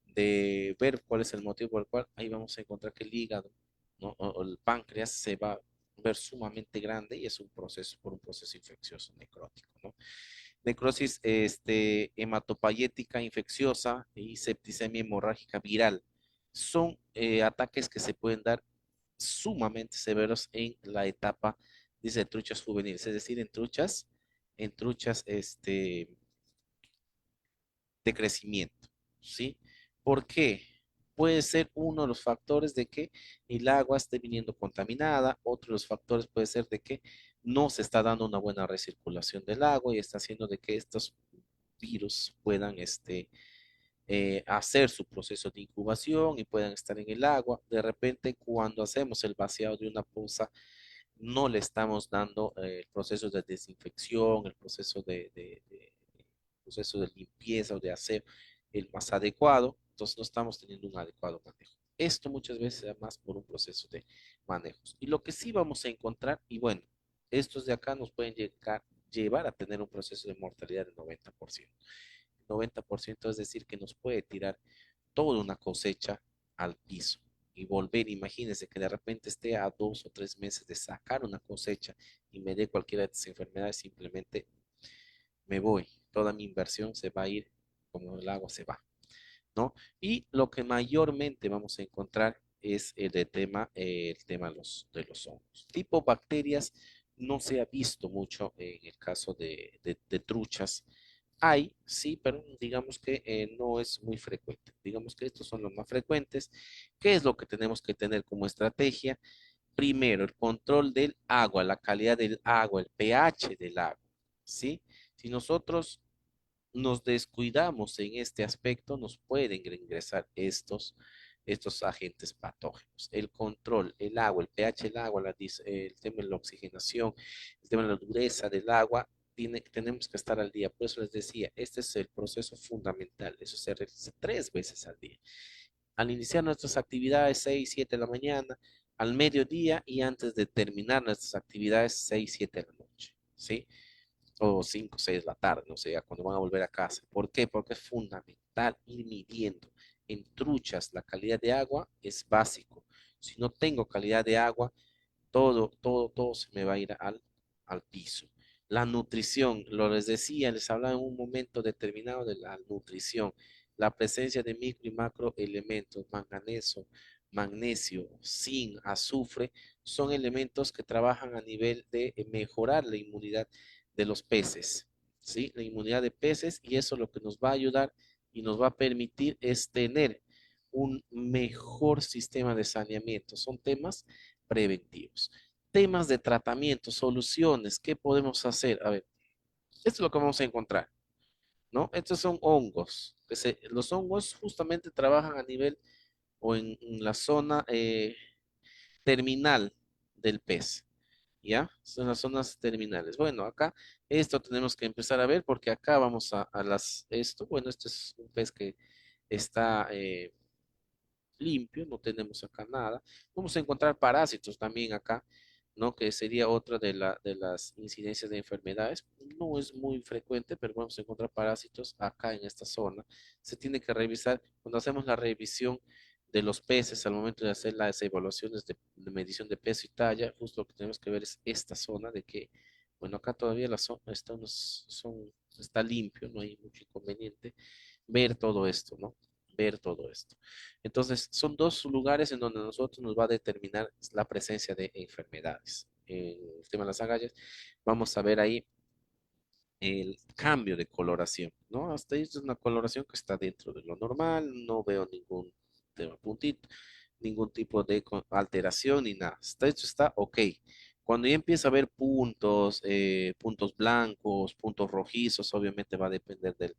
de ver cuál es el motivo por el cual, ahí vamos a encontrar que el hígado, ¿no? o el páncreas se va a ver sumamente grande y es un proceso por un proceso infeccioso necrótico, ¿no? Necrosis hematopayética infecciosa y septicemia hemorrágica viral. Son ataques que se pueden dar sumamente severos en la etapa, dice, truchas juveniles, es decir, en truchas de crecimiento, ¿sí? ¿Por qué? puede ser uno de los factores de que el agua esté viniendo contaminada, otro de los factores puede ser de que no se está dando una buena recirculación del agua y está haciendo de que estos virus puedan hacer su proceso de incubación y puedan estar en el agua. De repente, cuando hacemos el vaciado de una poza, no le estamos dando el proceso de desinfección, el proceso proceso de limpieza o de aseo el más adecuado, entonces no estamos teniendo un adecuado manejo. Esto muchas veces es más por un proceso de manejos. Y lo que sí vamos a encontrar, y bueno, estos de acá nos pueden llevar a tener un proceso de mortalidad del 90%. 90% es decir, que nos puede tirar toda una cosecha al piso y volver, imagínense que de repente esté a 2 o 3 meses de sacar una cosecha y me dé cualquiera de estas enfermedades, simplemente me voy, toda mi inversión se va a ir como el agua se va, ¿no? Y lo que mayormente vamos a encontrar es el tema de los hongos. Tipo bacterias no se ha visto mucho en el caso de truchas. Hay, sí, pero digamos que no es muy frecuente. Digamos que estos son los más frecuentes. ¿Qué es lo que tenemos que tener como estrategia? Primero, el control del agua, la calidad del agua, el pH del agua, ¿sí? Si nosotros nos descuidamos en este aspecto, nos pueden ingresar estos agentes patógenos. El control, el agua, el pH del agua, el tema de la oxigenación, el tema de la dureza del agua, tenemos que estar al día. Por eso les decía, este es el proceso fundamental. Eso se realiza 3 veces al día. Al iniciar nuestras actividades, 6, 7 de la mañana, al mediodía y antes de terminar nuestras actividades, 6, 7 de la noche. ¿Sí? O 5, 6 de la tarde, no sé, ya cuando van a volver a casa. ¿Por qué? Porque es fundamental ir midiendo. En truchas, la calidad de agua es básico. Si no tengo calidad de agua, todo se me va a ir al piso. La nutrición, lo les decía, les hablaba en un momento determinado de la nutrición. La presencia de micro y macro elementos, manganeso, magnesio, zinc, azufre, son elementos que trabajan a nivel de mejorar la inmunidad de los peces, ¿sí? La inmunidad de peces y eso lo que nos va a ayudar y nos va a permitir es tener un mejor sistema de saneamiento. Son temas preventivos. Temas de tratamiento, soluciones, ¿qué podemos hacer? A ver, esto es lo que vamos a encontrar, ¿no? Estos son hongos. Los hongos justamente trabajan a nivel o en la zona terminal del pez, ¿ya? Son las zonas terminales. Bueno, acá esto tenemos que empezar a ver porque acá vamos bueno, este es un pez que está limpio, no tenemos acá nada. Vamos a encontrar parásitos también acá, ¿no? Que sería otra de las incidencias de enfermedades. No es muy frecuente, pero vamos a encontrar parásitos acá en esta zona. Se tiene que revisar, cuando hacemos la revisión de los peces al momento de hacer las evaluaciones de medición de peso y talla, justo lo que tenemos que ver es esta zona de que, bueno, acá todavía la zona está limpio, no hay mucho inconveniente. Ver todo esto, ¿no? Ver todo esto. Entonces, son dos lugares en donde nosotros nos va a determinar la presencia de enfermedades. En el tema de las agallas, vamos a ver ahí el cambio de coloración, ¿no? Hasta ahí es una coloración que está dentro de lo normal, no veo ningún tema puntito, ningún tipo de alteración ni nada. Hasta esto está ok. Cuando ya empieza a haber puntos, puntos blancos, puntos rojizos, obviamente va a depender de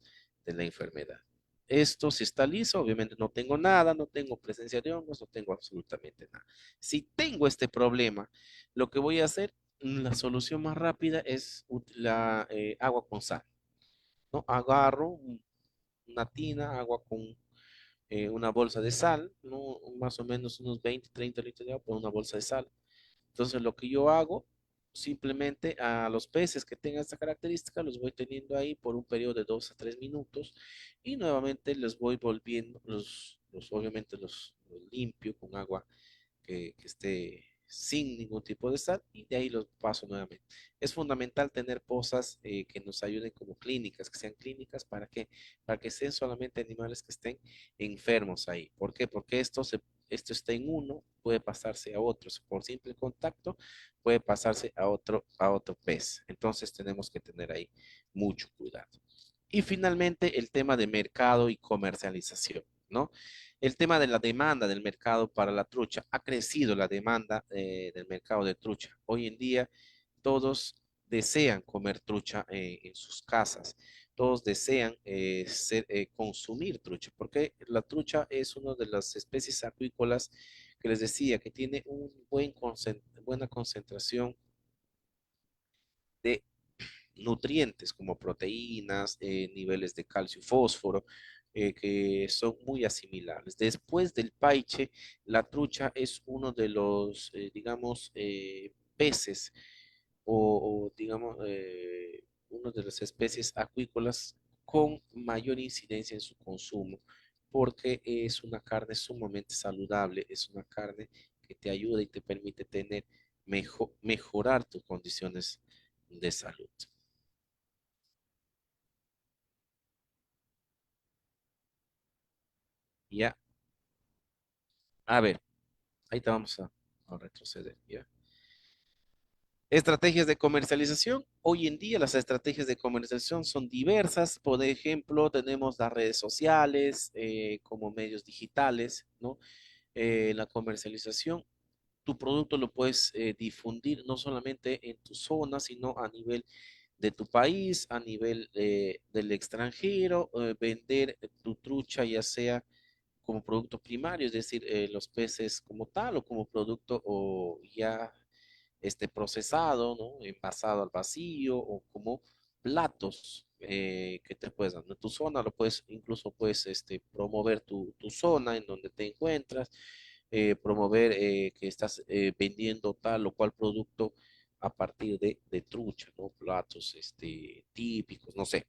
la enfermedad. Esto, si está liso, obviamente no tengo nada, no tengo presencia de hongos, no tengo absolutamente nada. Si tengo este problema, lo que voy a hacer, la solución más rápida es la agua con sal, ¿no? Agarro una tina, agua con una bolsa de sal, ¿no? Más o menos unos 20, 30 litros de agua por una bolsa de sal. Entonces, lo que yo hago, simplemente a los peces que tengan esta característica, los voy teniendo ahí por un periodo de 2 a 3 minutos y nuevamente les voy volviendo, obviamente los limpio con agua que esté sin ningún tipo de sal y de ahí los paso nuevamente. Es fundamental tener pozas que nos ayuden como clínicas, que sean clínicas para que sean solamente animales que estén enfermos ahí. ¿Por qué? Porque esto está en uno, puede pasarse a otros. Por simple contacto, puede pasarse a otro pez. Entonces tenemos que tener ahí mucho cuidado. Y finalmente el tema de mercado y comercialización. ¿no? El tema de la demanda del mercado para la trucha. Ha crecido la demanda del mercado de trucha. Hoy en día todos desean comer trucha en sus casas. Todos desean consumir trucha, porque la trucha es una de las especies acuícolas que les decía que tiene un buena concentración de nutrientes como proteínas, niveles de calcio y fósforo, que son muy asimilables. Después del paiche, la trucha es uno de los, digamos, peces digamos, una de las especies acuícolas con mayor incidencia en su consumo, porque es una carne sumamente saludable, es una carne que te ayuda y te permite mejorar tus condiciones de salud. Ya, a ver, ahí te vamos a retroceder, ¿ya? Estrategias de comercialización. Hoy en día las estrategias de comercialización son diversas. Por ejemplo, tenemos las redes sociales como medios digitales, ¿no? La comercialización, tu producto lo puedes difundir no solamente en tu zona, sino a nivel de tu país, a nivel del extranjero, vender tu trucha ya sea como producto primario, es decir, los peces como tal o como producto o ya procesado, ¿no? Envasado al vacío o como platos que te puedes dar. En tu zona lo puedes, incluso puedes promover tu zona en donde te encuentras, promover que estás vendiendo tal o cual producto a partir de trucha, ¿no? Platos típicos, no sé.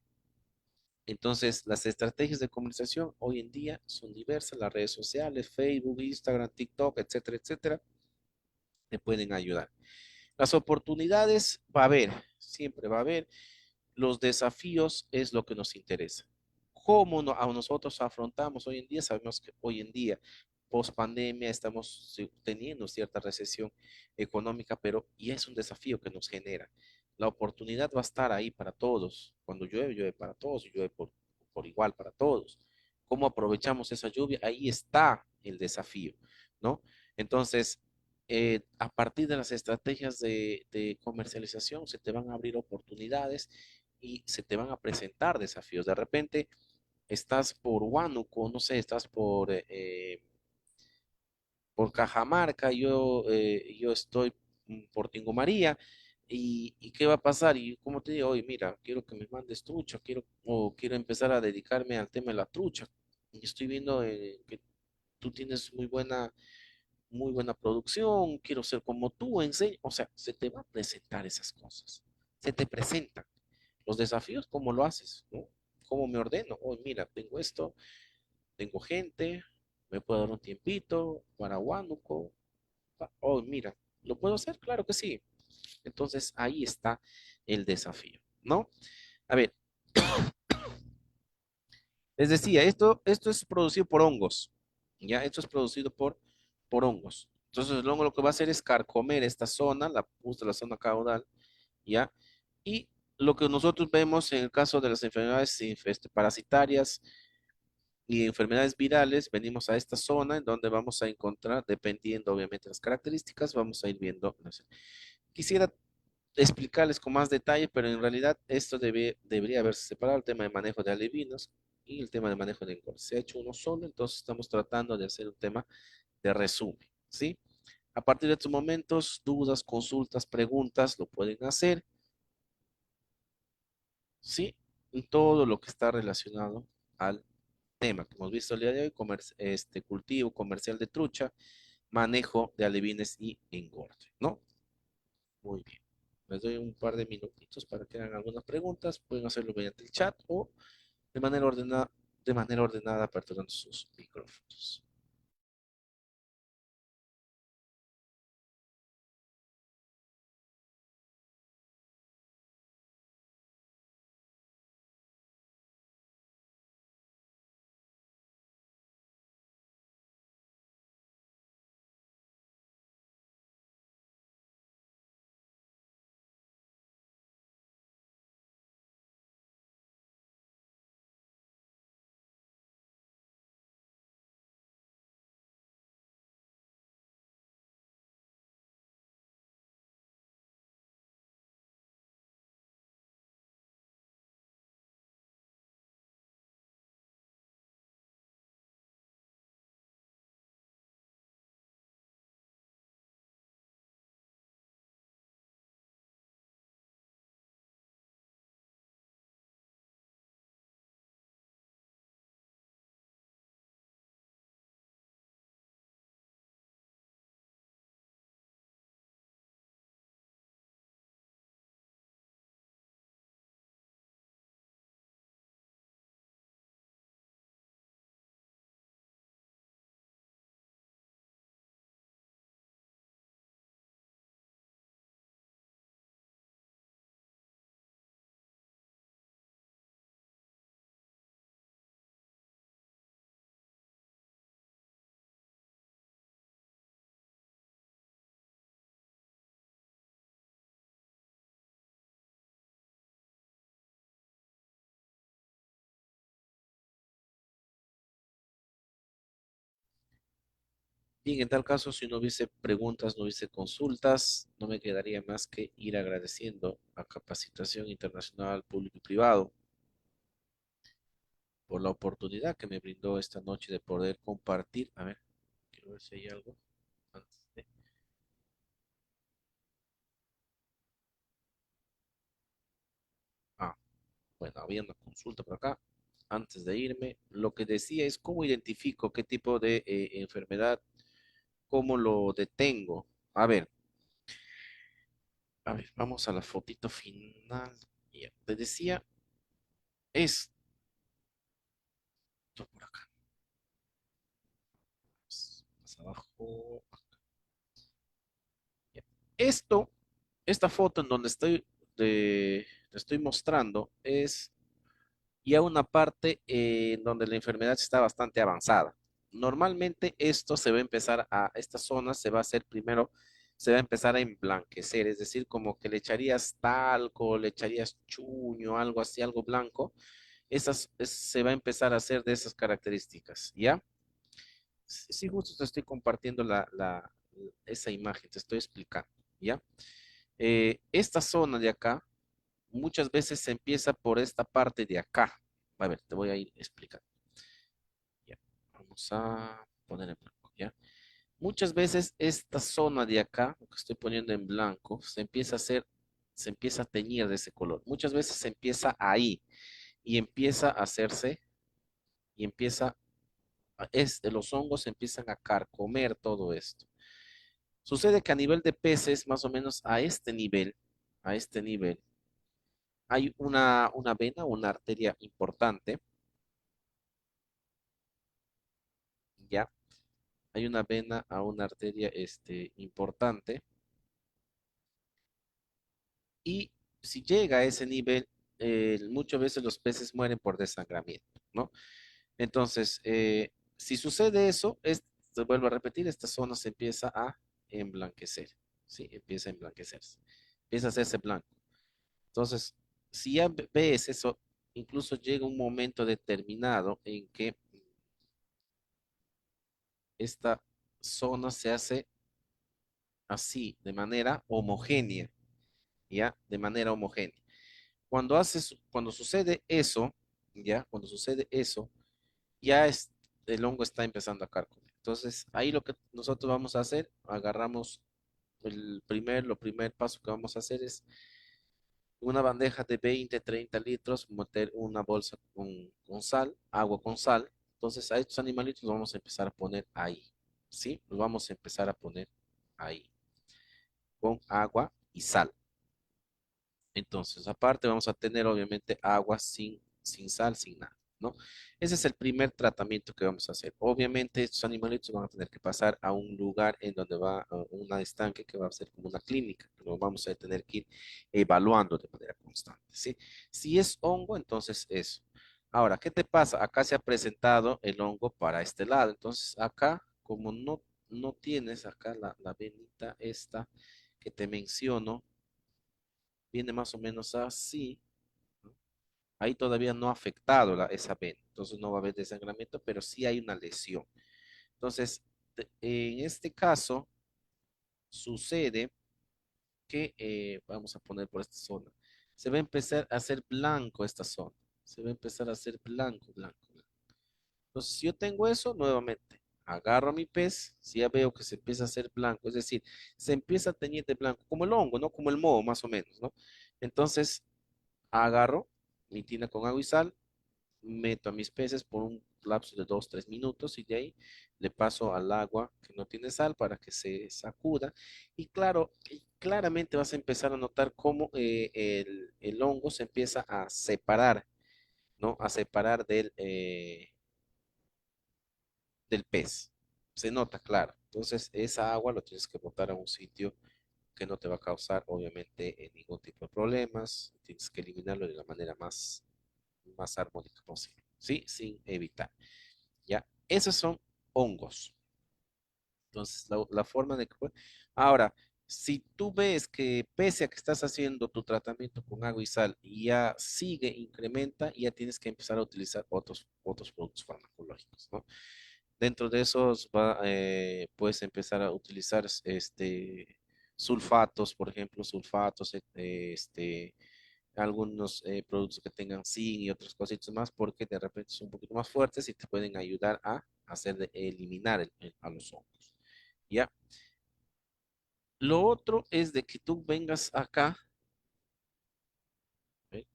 Entonces, las estrategias de comunicación hoy en día son diversas, las redes sociales, Facebook, Instagram, TikTok, etcétera, etcétera, te pueden ayudar. Las oportunidades va a haber, siempre va a haber. Los desafíos es lo que nos interesa. ¿Cómo a nosotros afrontamos hoy en día? Sabemos que hoy en día, post pandemia, estamos teniendo cierta recesión económica, pero y es un desafío que nos genera. La oportunidad va a estar ahí para todos. Cuando llueve, llueve para todos y llueve por igual para todos. ¿Cómo aprovechamos esa lluvia? Ahí está el desafío, ¿no? Entonces, a partir de las estrategias de comercialización, se te van a abrir oportunidades y se te van a presentar desafíos. De repente estás por Huánuco, no sé, estás por Cajamarca, yo estoy por Tingo María, y ¿qué va a pasar? Y como te digo, oye, mira, quiero que me mandes trucha, o quiero empezar a dedicarme al tema de la trucha. Y estoy viendo que tú tienes muy buena producción, quiero ser como tú, enseña. O sea, se te va a presentar esas cosas. Se te presentan los desafíos, ¿cómo lo haces? ¿No? ¿Cómo me ordeno? Oh, mira, tengo esto, tengo gente, me puedo dar un tiempito para Huánuco. Oh, mira, ¿lo puedo hacer? Claro que sí. Entonces ahí está el desafío, ¿no? A ver, les decía, esto es producido por hongos, ¿ya? Esto es producido por hongos. Entonces el hongo lo que va a hacer es carcomer esta zona, justo la zona caudal, ¿ya? Y lo que nosotros vemos en el caso de las enfermedades parasitarias y enfermedades virales, venimos a esta zona en donde vamos a encontrar, dependiendo obviamente de las características, vamos a ir viendo. No sé. Quisiera explicarles con más detalle, pero en realidad esto debería haberse separado, el tema de manejo de alevinos y el tema de manejo de engorde. Se ha hecho uno solo, entonces estamos tratando de hacer un tema de resumen, ¿sí? A partir de estos momentos, dudas, consultas, preguntas, lo pueden hacer, ¿sí? En todo lo que está relacionado al tema que hemos visto el día de hoy, cultivo comercial de trucha, manejo de alevines y engorde, ¿no? Muy bien. Les doy un par de minutitos para que hagan algunas preguntas. Pueden hacerlo mediante el chat o de manera ordenada aperturando sus micrófonos. Bien, en tal caso, si no hubiese preguntas, no hubiese consultas, no me quedaría más que ir agradeciendo a Capacitación Internacional Público y Privado por la oportunidad que me brindó esta noche de poder compartir. A ver, quiero ver si hay algo antes de... Ah, bueno, había una consulta por acá. Antes de irme, lo que decía es cómo identifico qué tipo de enfermedad, cómo lo detengo. A ver, vamos a la fotito final. Ya, te decía esto por acá. Más abajo. Ya. Esto, esta foto en donde te estoy mostrando es ya una parte en donde la enfermedad está bastante avanzada. Normalmente esto se va a empezar esta zona se va a hacer primero, se va a empezar a emblanquecer, es decir, como que le echarías talco, le echarías chuño, algo así, algo blanco. Se va a empezar a hacer de esas características, ¿ya? Sí, justo te estoy compartiendo esa imagen, te estoy explicando, ¿ya? Esta zona de acá muchas veces se empieza por esta parte de acá. A ver, te voy a ir explicando. Ya, vamos a poner en blanco, ¿ya? Muchas veces esta zona de acá, lo que estoy poniendo en blanco, se empieza a teñir de ese color. Muchas veces se empieza ahí y empieza a hacerse, y empieza, los hongos empiezan a carcomer todo esto. Sucede que a nivel de peces, más o menos a este nivel, hay una vena, una arteria importante, ¿ya? Hay una vena a una arteria importante y si llega a ese nivel, muchas veces los peces mueren por desangramiento, ¿no? Entonces, si sucede eso, te vuelvo a repetir, esta zona se empieza a emblanquecer, ¿sí? Empieza a emblanquecerse, empieza a hacerse blanco. Entonces, si ya ves eso, incluso llega un momento determinado en que esta zona se hace así, de manera homogénea, ¿ya? De manera homogénea. Cuando sucede eso, ¿ya? Cuando sucede eso, ya el hongo está empezando a carcomer. Entonces, ahí lo que nosotros vamos a hacer, agarramos lo primer paso que vamos a hacer es una bandeja de 20, 30 litros, meter una bolsa con sal, agua con sal. Entonces, a estos animalitos los vamos a empezar a poner ahí, ¿sí? Los vamos a empezar a poner ahí, con agua y sal. Entonces, aparte vamos a tener obviamente agua sin sal, sin nada, ¿no? Ese es el primer tratamiento que vamos a hacer. Obviamente estos animalitos van a tener que pasar a un lugar en donde va a una estanque que va a ser como una clínica, que lo vamos a tener que ir evaluando de manera constante, ¿sí? Si es hongo, entonces eso. Ahora, ¿qué te pasa? Acá se ha presentado el hongo para este lado. Entonces, acá, como no tienes acá la venita esta que te menciono, viene más o menos así, ¿no? Ahí todavía no ha afectado esa vena, entonces no va a haber desangramiento, pero sí hay una lesión. Entonces, en este caso, sucede que, vamos a poner por esta zona, se va a empezar a hacer blanco esta zona, se va a empezar a hacer blanco, blanco, blanco. Entonces, si yo tengo eso, nuevamente, agarro a mi pez, si ya veo que se empieza a hacer blanco, es decir, se empieza a teñir de blanco, como el hongo, ¿no? Como el moho, más o menos, ¿no? Entonces, agarro mi tina con agua y sal, meto a mis peces por un lapso de 2, 3 minutos y de ahí le paso al agua que no tiene sal para que se sacuda. Y claro, y claramente vas a empezar a notar cómo el hongo se empieza a separar, ¿no? A separar del pez. Se nota, claro. Entonces, esa agua lo tienes que botar a un sitio que no te va a causar, obviamente, ningún tipo de problemas. Tienes que eliminarlo de la manera más armónica posible, ¿sí? Sin evitar, ¿ya? Esos son hongos. Entonces, la forma de que... Ahora, si tú ves que pese a que estás haciendo tu tratamiento con agua y sal y ya sigue, incrementa, ya tienes que empezar a utilizar otros productos farmacológicos, ¿no? Dentro de esos puedes empezar a utilizar sulfatos, por ejemplo, sulfatos, algunos productos que tengan zinc y otras cositas más, porque de repente son un poquito más fuertes y te pueden ayudar a eliminar a los hongos. ¿Ya? Lo otro es de que tú vengas acá, ¿ve?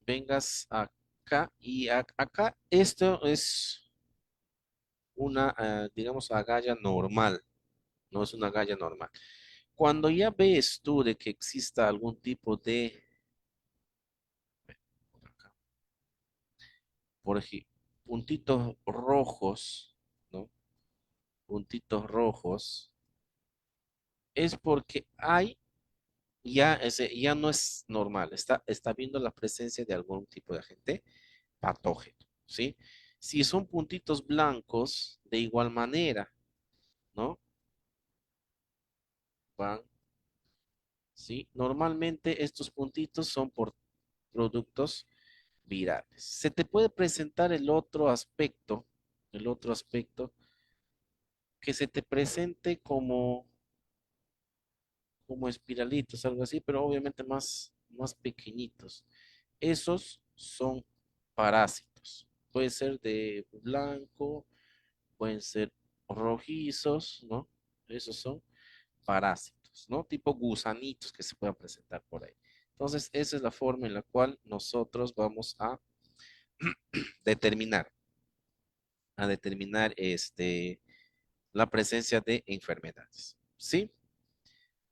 Vengas acá y acá esto es una, digamos, agalla normal, no es una agalla normal. Cuando ya ves tú de que exista algún tipo de, por acá, por ejemplo, puntitos rojos, ¿no? Puntitos rojos, es porque hay, ya no es normal, está viendo la presencia de algún tipo de agente patógeno, ¿sí? Si son puntitos blancos, de igual manera, ¿no? Van, ¿sí? Normalmente estos puntitos son por productos virales. Se te puede presentar el otro aspecto, que se te presente como espiralitos, algo así, pero obviamente más pequeñitos. Esos son parásitos. Puede ser de blanco, pueden ser rojizos, ¿no? Esos son parásitos, ¿no? Tipo gusanitos que se puedan presentar por ahí. Entonces, esa es la forma en la cual nosotros vamos determinar, a determinar la presencia de enfermedades. ¿Sí?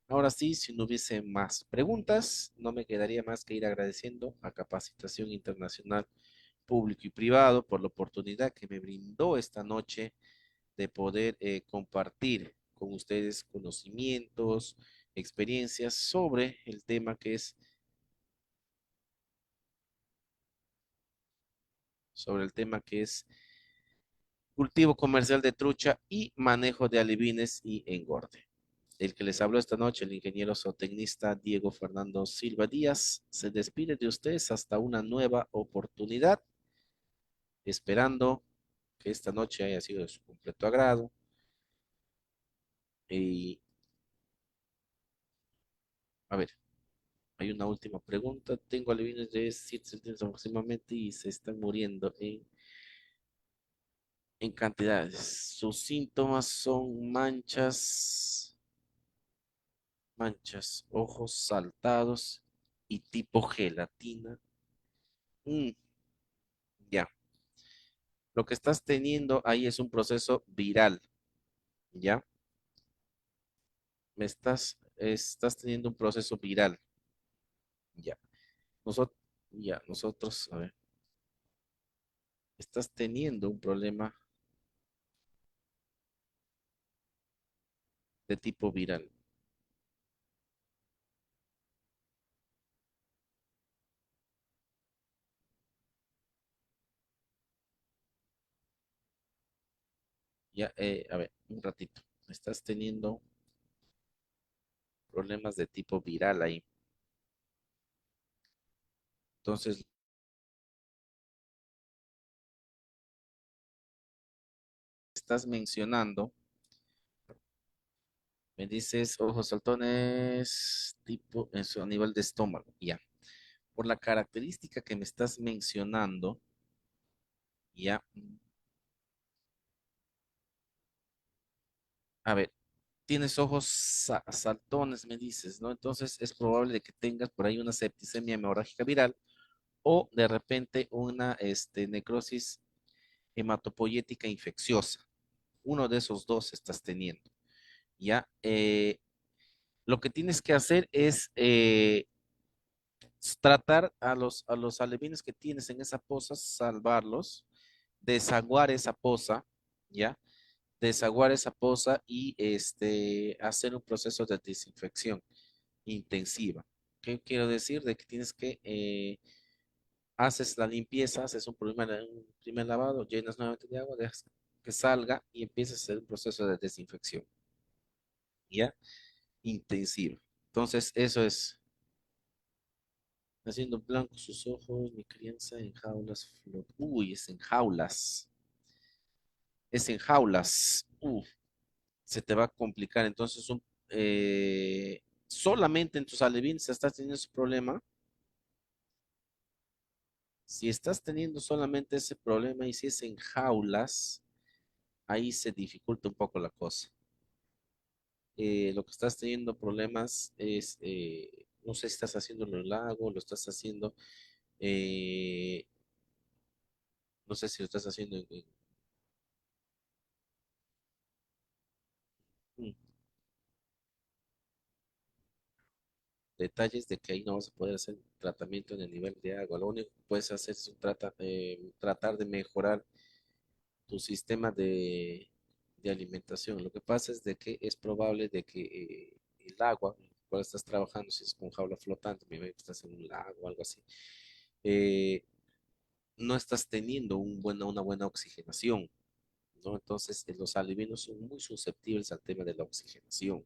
Ahora sí, si no hubiese más preguntas, no me quedaría más que ir agradeciendo a Capacitación Internacional Público y Privado por la oportunidad que me brindó esta noche de poder compartir con ustedes conocimientos, experiencias sobre el tema que es cultivo comercial de trucha y manejo de alevines y engorde. El que les habló esta noche, el ingeniero zootecnista Diego Fernando Silva Díaz, se despide de ustedes hasta una nueva oportunidad, esperando que esta noche haya sido de su completo agrado. Y a ver, hay una última pregunta. Tengo alevines de 7 centímetros aproximadamente y se están muriendo en cantidades. Sus síntomas son manchas, ojos saltados y tipo gelatina. Mm, ya. Lo que estás teniendo ahí es un proceso viral, ¿ya? Estás teniendo un proceso viral, ya. Nosotros, nosotros, a ver, estás teniendo un problema de tipo viral. Ya, a ver, un ratito. Estás teniendo problemas de tipo viral ahí. Entonces, estás mencionando, me dices ojos saltones, tipo, eso a nivel de estómago, ya. Por la característica que me estás mencionando, ya. A ver, tienes ojos saltones, me dices, ¿no? Entonces es probable de que tengas por ahí una septicemia hemorrágica viral o de repente una necrosis hematopoyética infecciosa. Uno de esos dos estás teniendo, ¿ya? Lo que tienes que hacer es tratar a los alevines que tienes en esa poza, salvarlos, desaguar esa poza, ¿ya? Desaguar esa poza y hacer un proceso de desinfección intensiva. ¿Qué quiero decir? De que tienes que haces la limpieza, haces un primer lavado, llenas nuevamente de agua, dejas que salga y empiezas a hacer un proceso de desinfección, ¿ya? Intensivo. Entonces, eso es haciendo blancos sus ojos, mi crianza en jaulas. Uy, es en jaulas. es en jaulas. Se te va a complicar. Entonces, solamente en tus alevines estás teniendo ese problema. Si estás teniendo solamente ese problema y si es en jaulas, ahí se dificulta un poco la cosa. Lo que estás teniendo problemas es, no sé si estás haciéndolo en el lago, lo estás haciendo, eh, no sé si lo estás haciendo en detalles de que ahí no vas a poder hacer tratamiento en el nivel de agua. Lo único que puedes hacer es tratar de mejorar tu sistema de alimentación. Lo que pasa es de que es probable de que el agua, con la cual estás trabajando, si es con jaula flotante, me imagino que estás en un lago o algo así, eh, no estás teniendo una buena oxigenación, ¿no? Entonces, los alivinos son muy susceptibles al tema de la oxigenación,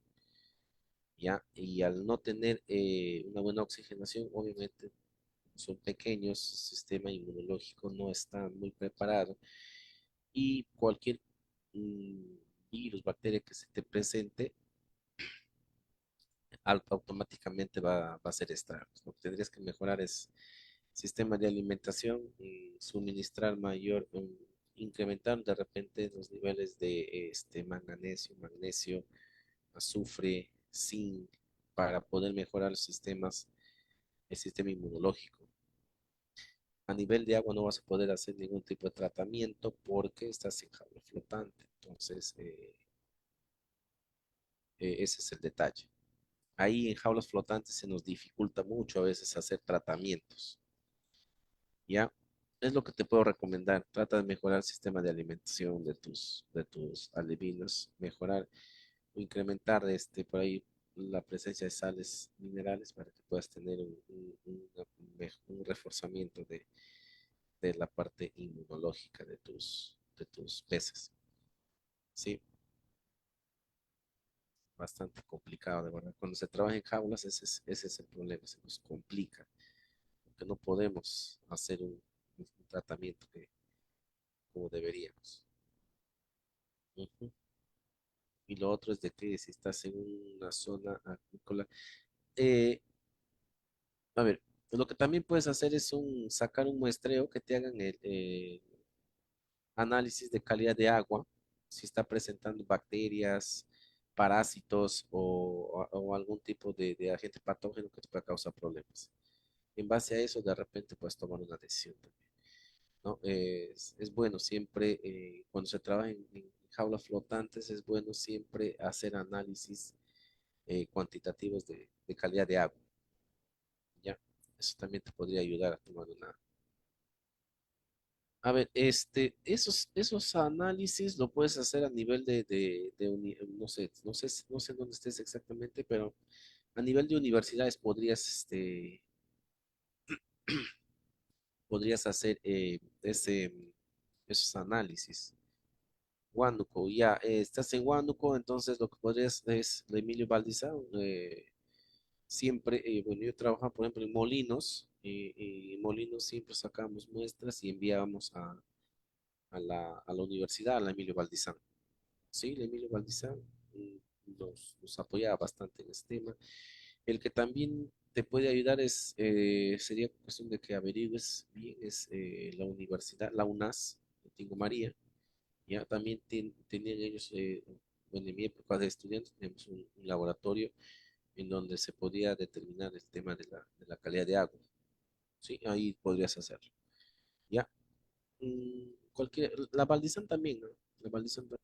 ¿ya? Y al no tener una buena oxigenación, obviamente son pequeños, el sistema inmunológico no está muy preparado y cualquier mm, virus, bacteria que se te presente, automáticamente va a ser estragos. Lo que tendrías que mejorar es sistema de alimentación y suministrar incrementar de repente los niveles de manganesio, magnesio, azufre, zinc, para poder mejorar el sistema inmunológico. A nivel de agua no vas a poder hacer ningún tipo de tratamiento porque estás en jaula flotante. Entonces, ese es el detalle. Ahí en jaulas flotantes se nos dificulta mucho a veces hacer tratamientos. ¿Ya? Es lo que te puedo recomendar. Trata de mejorar el sistema de alimentación de tus alevines, mejorar o incrementar por ahí la presencia de sales minerales para que puedas tener un reforzamiento de la parte inmunológica de tus peces. Sí, bastante complicado, de verdad. Cuando se trabaja en jaulas, ese es el problema, se nos complica, porque no podemos hacer un tratamiento como deberíamos. Ujú. Y lo otro es de que si estás en una zona agrícola, eh, a ver, lo que también puedes hacer es sacar un muestreo que te hagan el análisis de calidad de agua, si está presentando bacterias, parásitos o algún tipo de agente patógeno que te pueda causar problemas. En base a eso, de repente puedes tomar una decisión también, ¿no? Es bueno siempre, cuando se trabaja en jaulas flotantes, es bueno siempre hacer análisis cuantitativos de calidad de agua, ¿ya? Eso también te podría ayudar a tomar una. A ver, esos análisis lo puedes hacer a nivel no sé, no sé dónde estés exactamente, pero a nivel de universidades podrías hacer esos análisis. Huánuco, ya, estás en Huánuco, entonces lo que podrías es la Emilio Valdizán, siempre, bueno, yo trabajaba, por ejemplo, en Molinos, y en Molinos siempre sacábamos muestras y enviábamos a la universidad, a la Emilio Valdizán. Sí, la Emilio Valdizán nos apoyaba bastante en este tema. El que también te puede ayudar sería cuestión de que averigües bien, es la universidad, la UNAS, de Tingo María. Ya también tenían ellos, bueno, en mi época de estudiantes, teníamos un laboratorio en donde se podía determinar el tema de la calidad de agua. Sí, ahí podrías hacerlo. Ya. La Baldizán también, ¿no? La Baldizán también.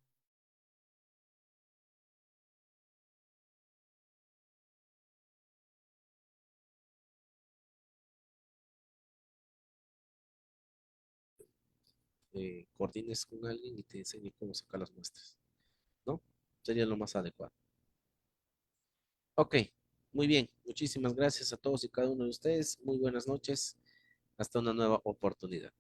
Coordines con alguien y te enseñe cómo sacar las muestras, ¿no? Sería lo más adecuado. Ok, muy bien. Muchísimas gracias a todos y cada uno de ustedes. Muy buenas noches. Hasta una nueva oportunidad.